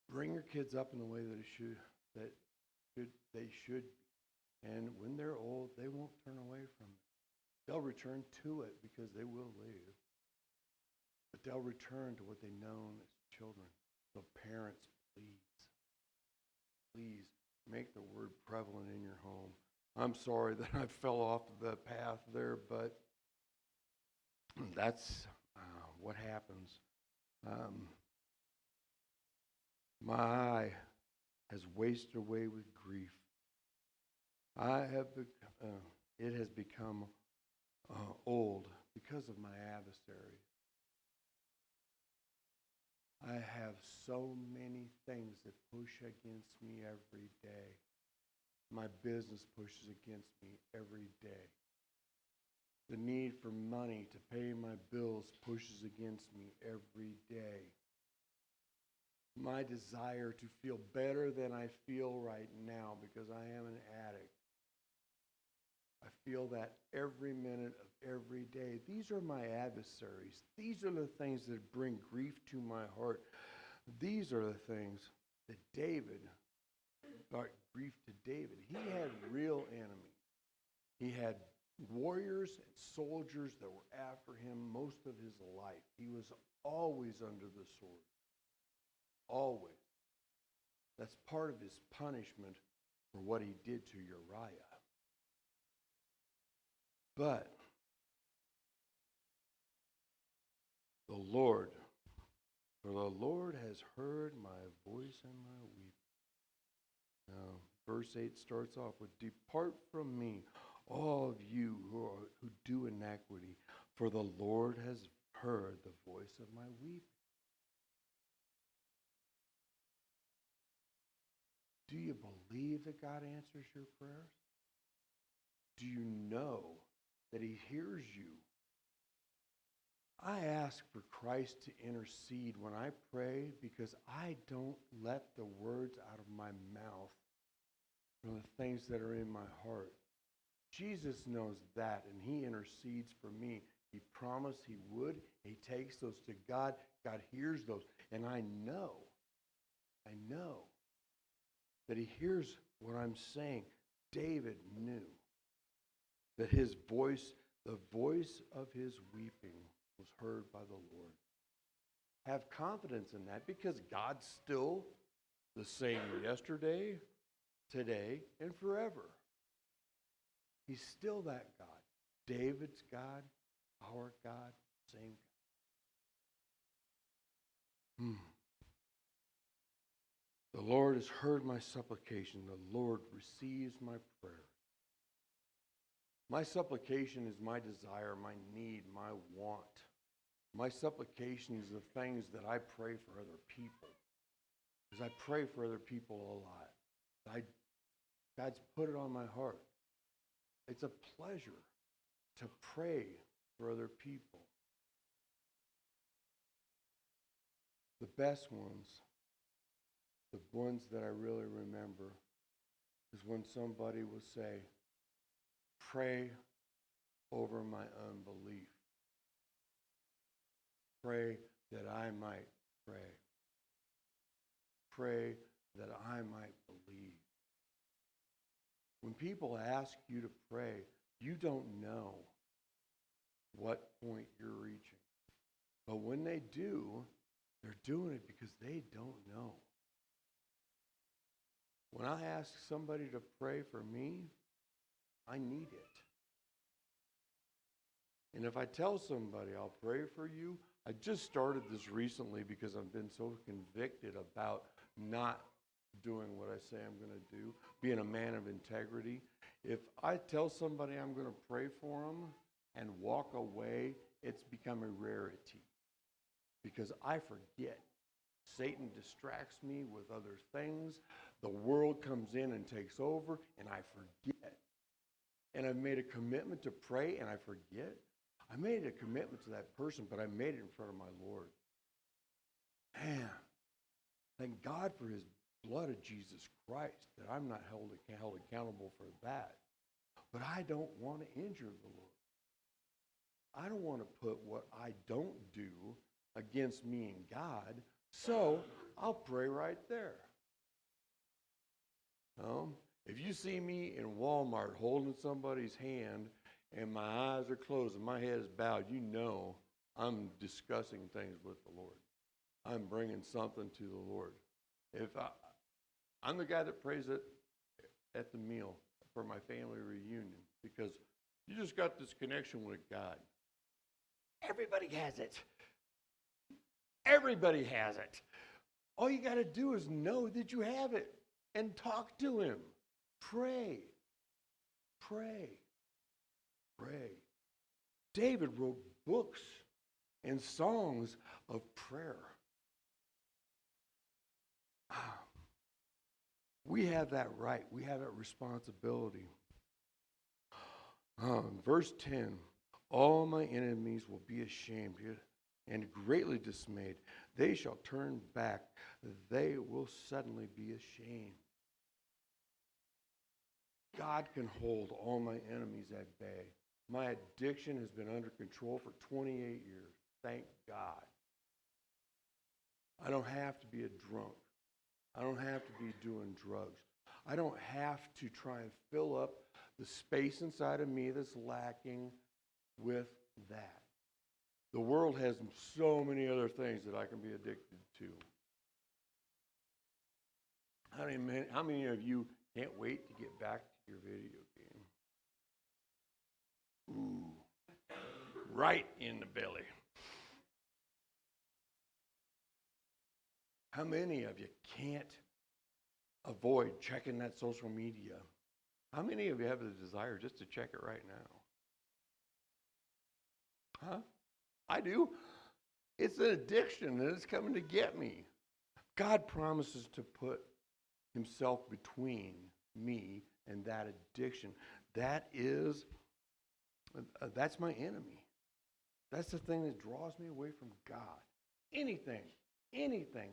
bring your kids up in the way that they should be. And when they're old, they won't turn away from it. They'll return to it because they will leave. But they'll return to what they know as children. So parents, please make the Word prevalent in your home. I'm sorry that I fell off the path there, but that's what happens. My eye has wasted away with grief. It has become old because of my adversary. I have so many things that push against me every day. My business pushes against me every day. The need for money to pay my bills pushes against me every day. My desire to feel better than I feel right now because I am an addict. I feel that every minute of every day. These are my adversaries. These are the things that bring grief to my heart. These are the things that David brought grief to David. He had real enemies. He had warriors and soldiers that were after him most of his life. He was always under the sword. Always. That's part of his punishment for what he did to Uriah. But the Lord has heard my voice and my weeping. Now, verse 8 starts off with, "Depart from me, all of you who do iniquity, for the Lord has heard the voice of my weeping." Do you believe that God answers your prayers? Do you know that He hears you? I ask for Christ to intercede when I pray because I don't let the words out of my mouth from the things that are in my heart. Jesus knows that, and He intercedes for me. He promised He would. He takes those to God. God hears those. And I know that He hears what I'm saying. David knew that his voice, the voice of his weeping, was heard by the Lord. Have confidence in that because God's still the same yesterday, today, and forever. He's still that God. David's God, our God, same God. The Lord has heard my supplication. The Lord receives my prayer. My supplication is my desire, my need, my want. My supplication is the things that I pray for other people. Because I pray for other people a lot. God's put it on my heart. It's a pleasure to pray for other people. The best ones, the ones that I really remember, is when somebody will say, "Pray over my unbelief. Pray that I might pray. Pray that I might believe." When people ask you to pray, You don't know what point you're reaching. But when they do, they're doing it because they don't know. When I ask somebody to pray for me, I need it. And if I tell somebody I'll pray for you, I just started this recently because I've been so convicted about not doing what I say I'm going to do, being a man of integrity. If I tell somebody I'm going to pray for them and walk away, it's become a rarity because I forget. Satan distracts me with other things. The world comes in and takes over, and I forget. And I've made a commitment to pray, and I forget. I made a commitment to that person, but I made it in front of my Lord. Man, thank God for his blood of Jesus Christ that I'm not held accountable for that. But I don't want to injure the Lord. I don't want to put what I don't do against me and God, so I'll pray right there. If you see me in Walmart holding somebody's hand and my eyes are closed and my head is bowed, you know I'm discussing things with the Lord. I'm bringing something to the Lord. I'm the guy that prays at the meal for my family reunion because you just got this connection with God. Everybody has it. Everybody has it. All you got to do is know that you have it and talk to him. Pray. Pray. Pray. David wrote books and songs of prayer. We have that right. We have that responsibility. Verse 10, all my enemies will be ashamed and greatly dismayed. They shall turn back. They will suddenly be ashamed. God can hold all my enemies at bay. My addiction has been under control for 28 years. Thank God. I don't have to be a drunk. I don't have to be doing drugs. I don't have to try and fill up the space inside of me that's lacking with that. The world has so many other things that I can be addicted to. How many of you can't wait to get back to your video game? Ooh, right in the belly. How many of you can't avoid checking that social media? How many of you have the desire just to check it right now? Huh? I do. It's an addiction and it's coming to get me. God promises to put himself between me and that addiction. That's my enemy. That's the thing that draws me away from God. Anything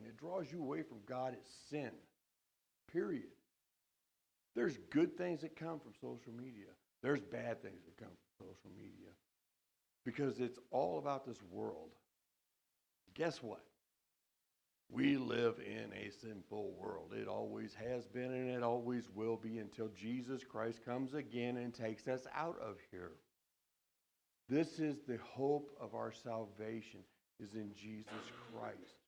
that draws you away from God is sin. Period. There's good things that come from social media. There's bad things that come from social media. Because it's all about this world. Guess what? We live in a sinful world. It always has been and it always will be until Jesus Christ comes again and takes us out of here. This is the hope of our salvation, is in Jesus Christ.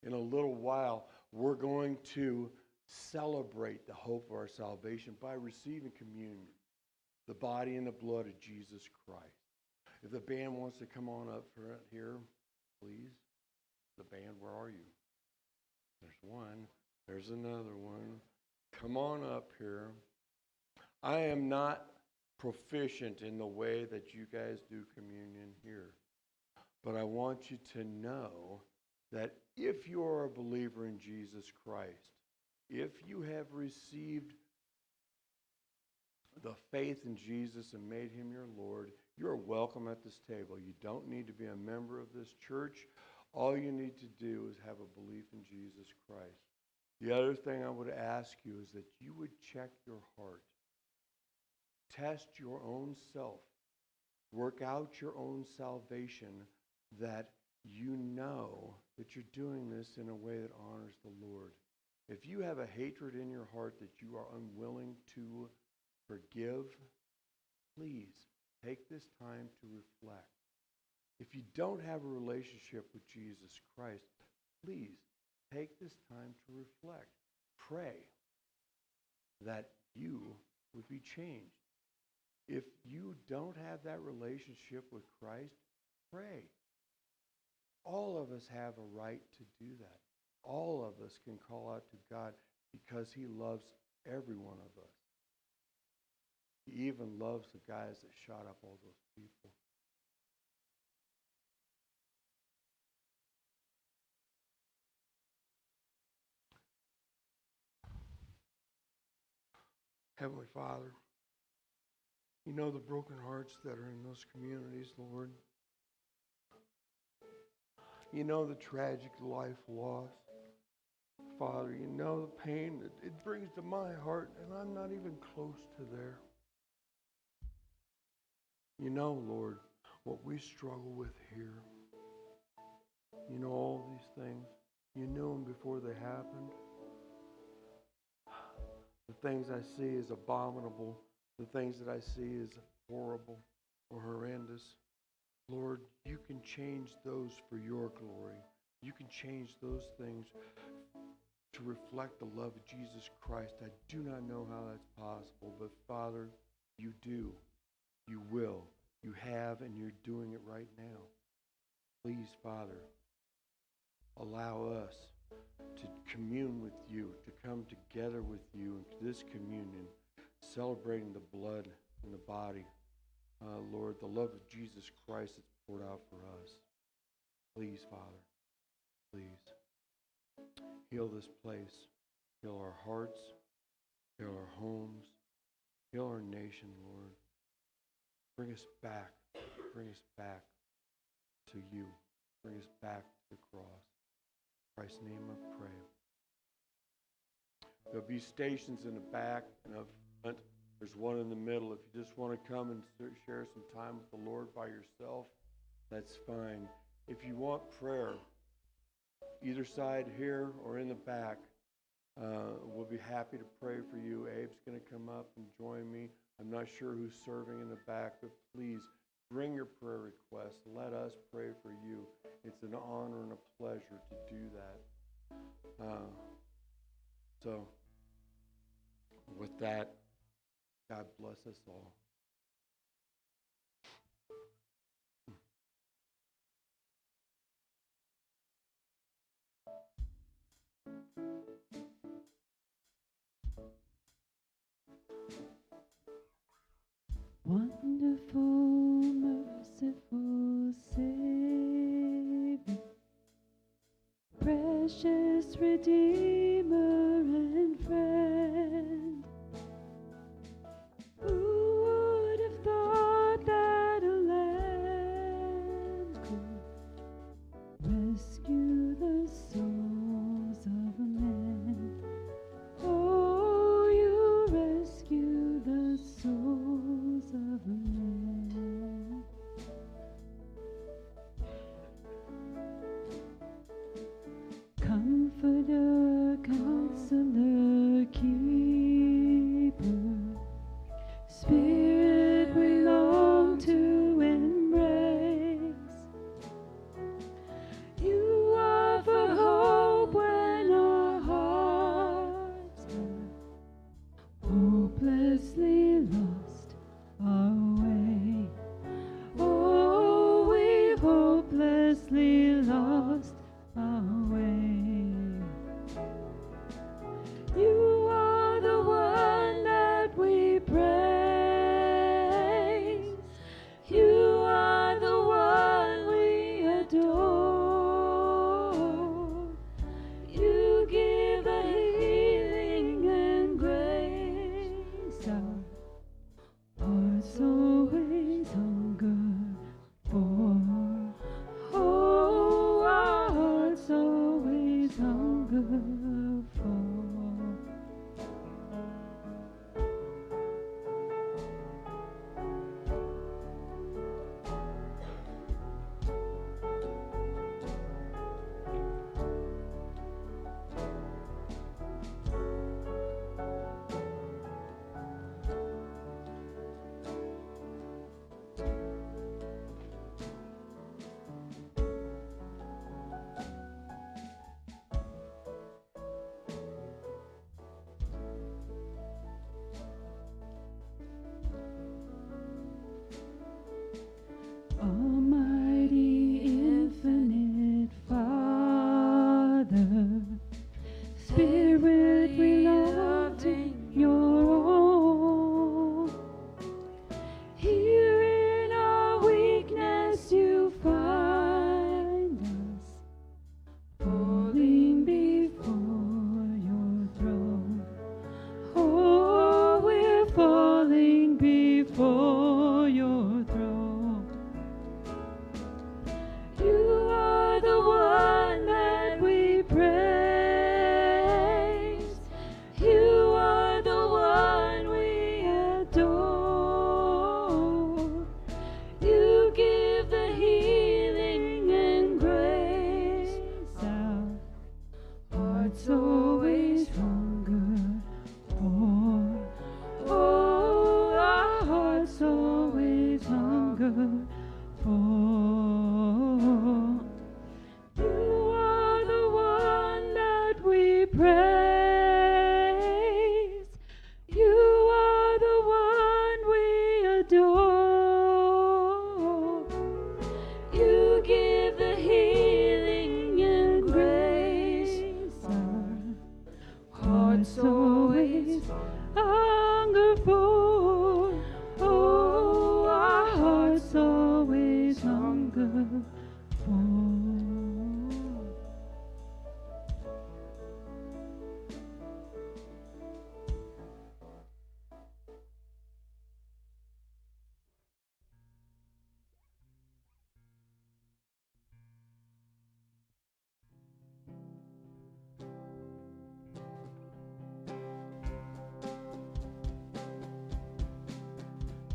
In a little while, we're going to celebrate the hope of our salvation by receiving communion, the body and the blood of Jesus Christ. If the band wants to come on up front here, please. The band, where are you? There's one. There's another one. Come on up here. I am not proficient in the way that you guys do communion here. But I want you to know that if you are a believer in Jesus Christ, if you have received the faith in Jesus and made him your Lord, you're welcome at this table. You don't need to be a member of this church. All you need to do is have a belief in Jesus Christ. The other thing I would ask you is that you would check your heart. Test your own self. Work out your own salvation, that you know that you're doing this in a way that honors the Lord. If you have a hatred in your heart that you are unwilling to forgive, please take this time to reflect. If you don't have a relationship with Jesus Christ, please take this time to reflect. Pray that you would be changed. If you don't have that relationship with Christ, pray. All of us have a right to do that. All of us can call out to God because he loves every one of us. He even loves the guys that shot up all those people. Heavenly Father, you know the broken hearts that are in those communities, Lord. You know the tragic life loss. Father, you know the pain that it brings to my heart, and I'm not even close to there. You know, Lord, what we struggle with here. You know all these things. You knew them before they happened. The things I see is abominable. The things that I see is horrible or horrendous. Lord, you can change those for your glory. You can change those things to reflect the love of Jesus Christ. I do not know how that's possible, but Father, you do. You will. You have, and you're doing it right now. Please, Father, allow us to commune with you, to come together with you into this communion, celebrating the blood and the body. Lord, the love of Jesus Christ that's poured out for us. Please, Father, please. Heal this place. Heal our hearts. Heal our homes. Heal our nation, Lord. Bring us back. Bring us back to you. Bring us back to the cross. In Christ's name I pray. There'll be stations in the back and up front. There's one in the middle. If you just want to come and share some time with the Lord by yourself, that's fine. If you want prayer, either side here or in the back, we'll be happy to pray for you. Abe's going to come up and join me. I'm not sure who's serving in the back, but please bring your prayer requests. Let us pray for you. It's an honor and a pleasure to do that. So, with that, God bless us all. Wonderful, merciful Savior, precious Redeemer and friend. Who would have thought that a land could rescue the souls of men? Oh, you rescue the souls of men. Comforter always hunger for. Oh, our hearts always hunger for.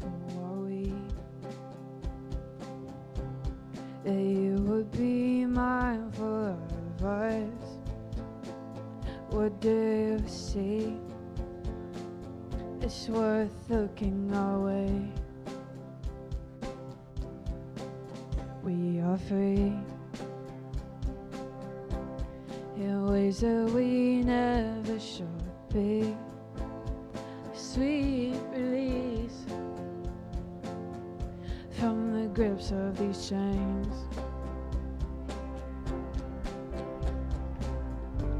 Who are we that you would be mindful of us? What do you see? It's worth looking our way. We are free in ways that we never should be. Sweet release from the grips of these chains.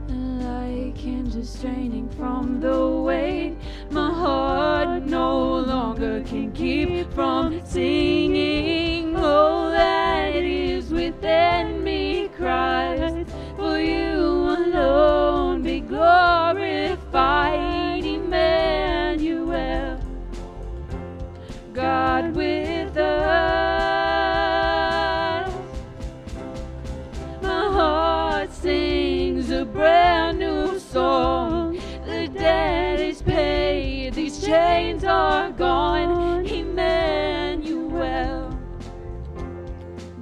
Like hinges straining from the weight, my heart no longer can keep from singing. All that is within me cries, for you alone be glorified, Emmanuel, God with us. My heart sings a brand new song. The debt is paid, these chains are gone, Emmanuel,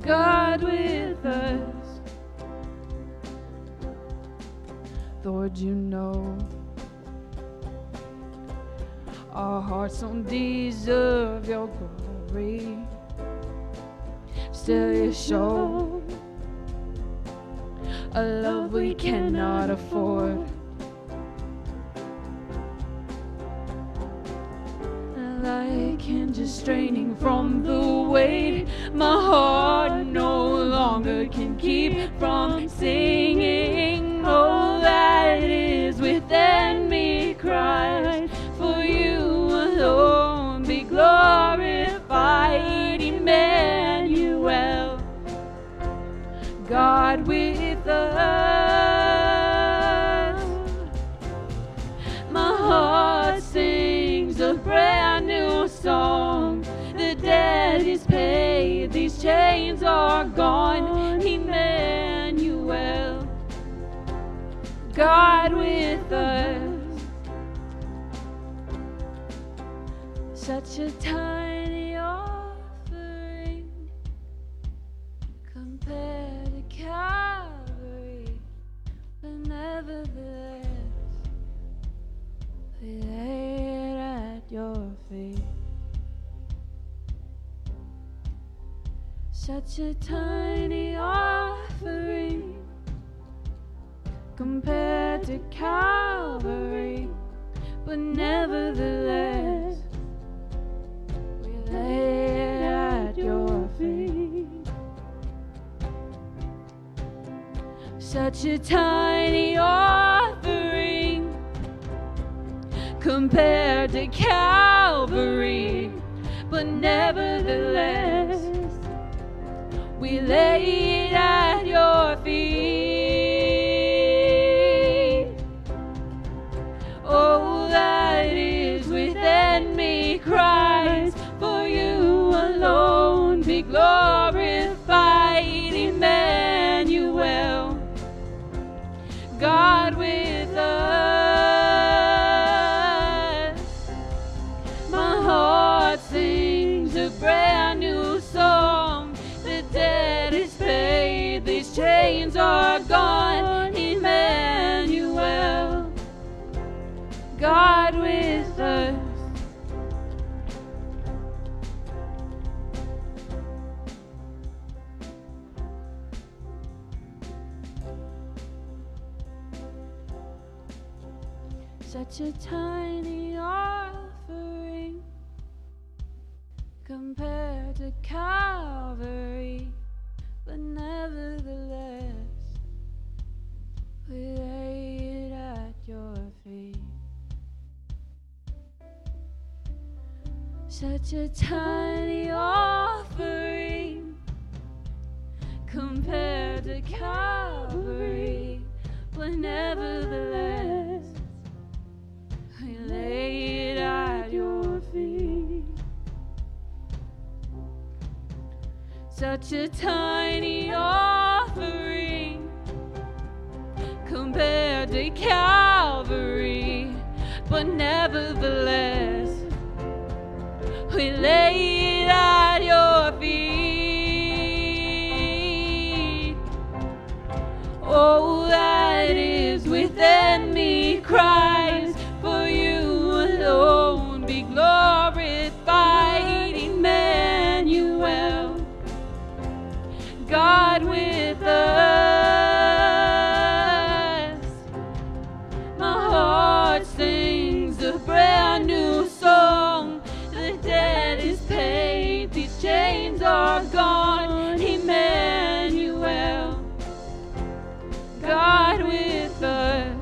God with us. Lord, you know our hearts don't deserve your glory. Still you show a love we cannot afford. Like hinges straining from the weight, my heart no longer can keep from singing. All that is within me cries, for you alone be glorified, Emmanuel, God with us. My heart sings a brand new song. The debt is paid, these chains are gone, Emmanuel, God with us. Such a tiny offering compared to Calvary, but nevertheless we lay it at your feet. Such a tiny offering compared to Calvary, but nevertheless we lay it at your feet. Such a tiny offering compared to Calvary, but nevertheless we lay it at your feet. All that is within me cries, for you alone be glorified, Emmanuel, God with us. My heart sings a brand new song. The debt is paid, these chains are gone, Emmanuel, God with us. Such a tiny offering compared to Calvary, but nevertheless we lay it at your feet. Such a tiny offering compared to Calvary, but nevertheless, we lay it at your feet. Such a tiny offering compared to Calvary, but nevertheless, we lay it at your feet. All that is within me cries, for you alone be glorified, Emmanuel, God with us. My heart sings a brand new song. The debt is paid, these chains are gone. Emmanuel, God with us.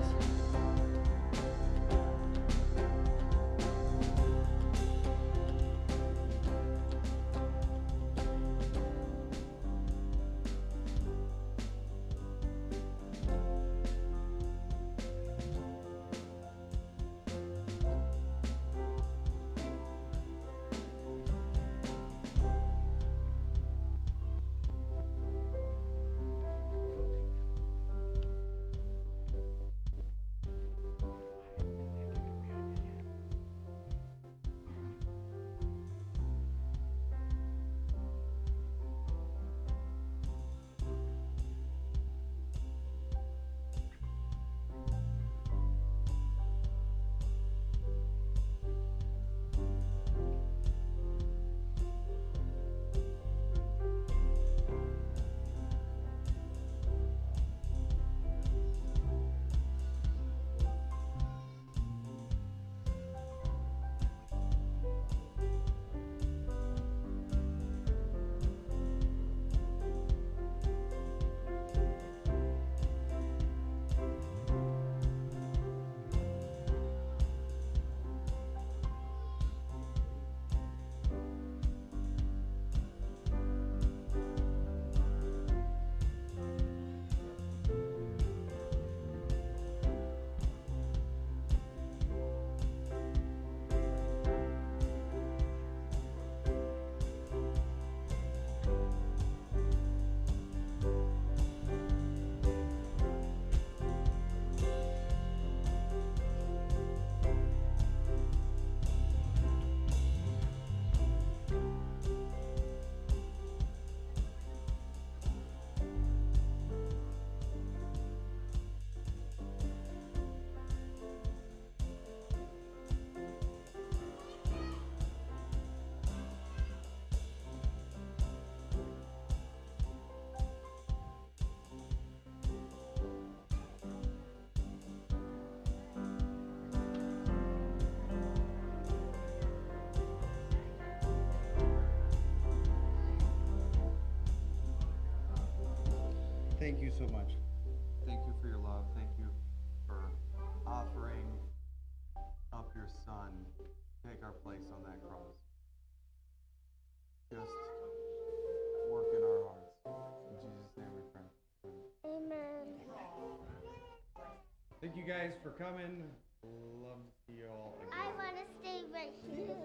Thank you so much. Thank you for your love. Thank you for offering up your son to take our place on that cross. Just work in our hearts. In Jesus' name we pray. Amen. Thank you guys for coming. Love to see you all again. I want to stay right here.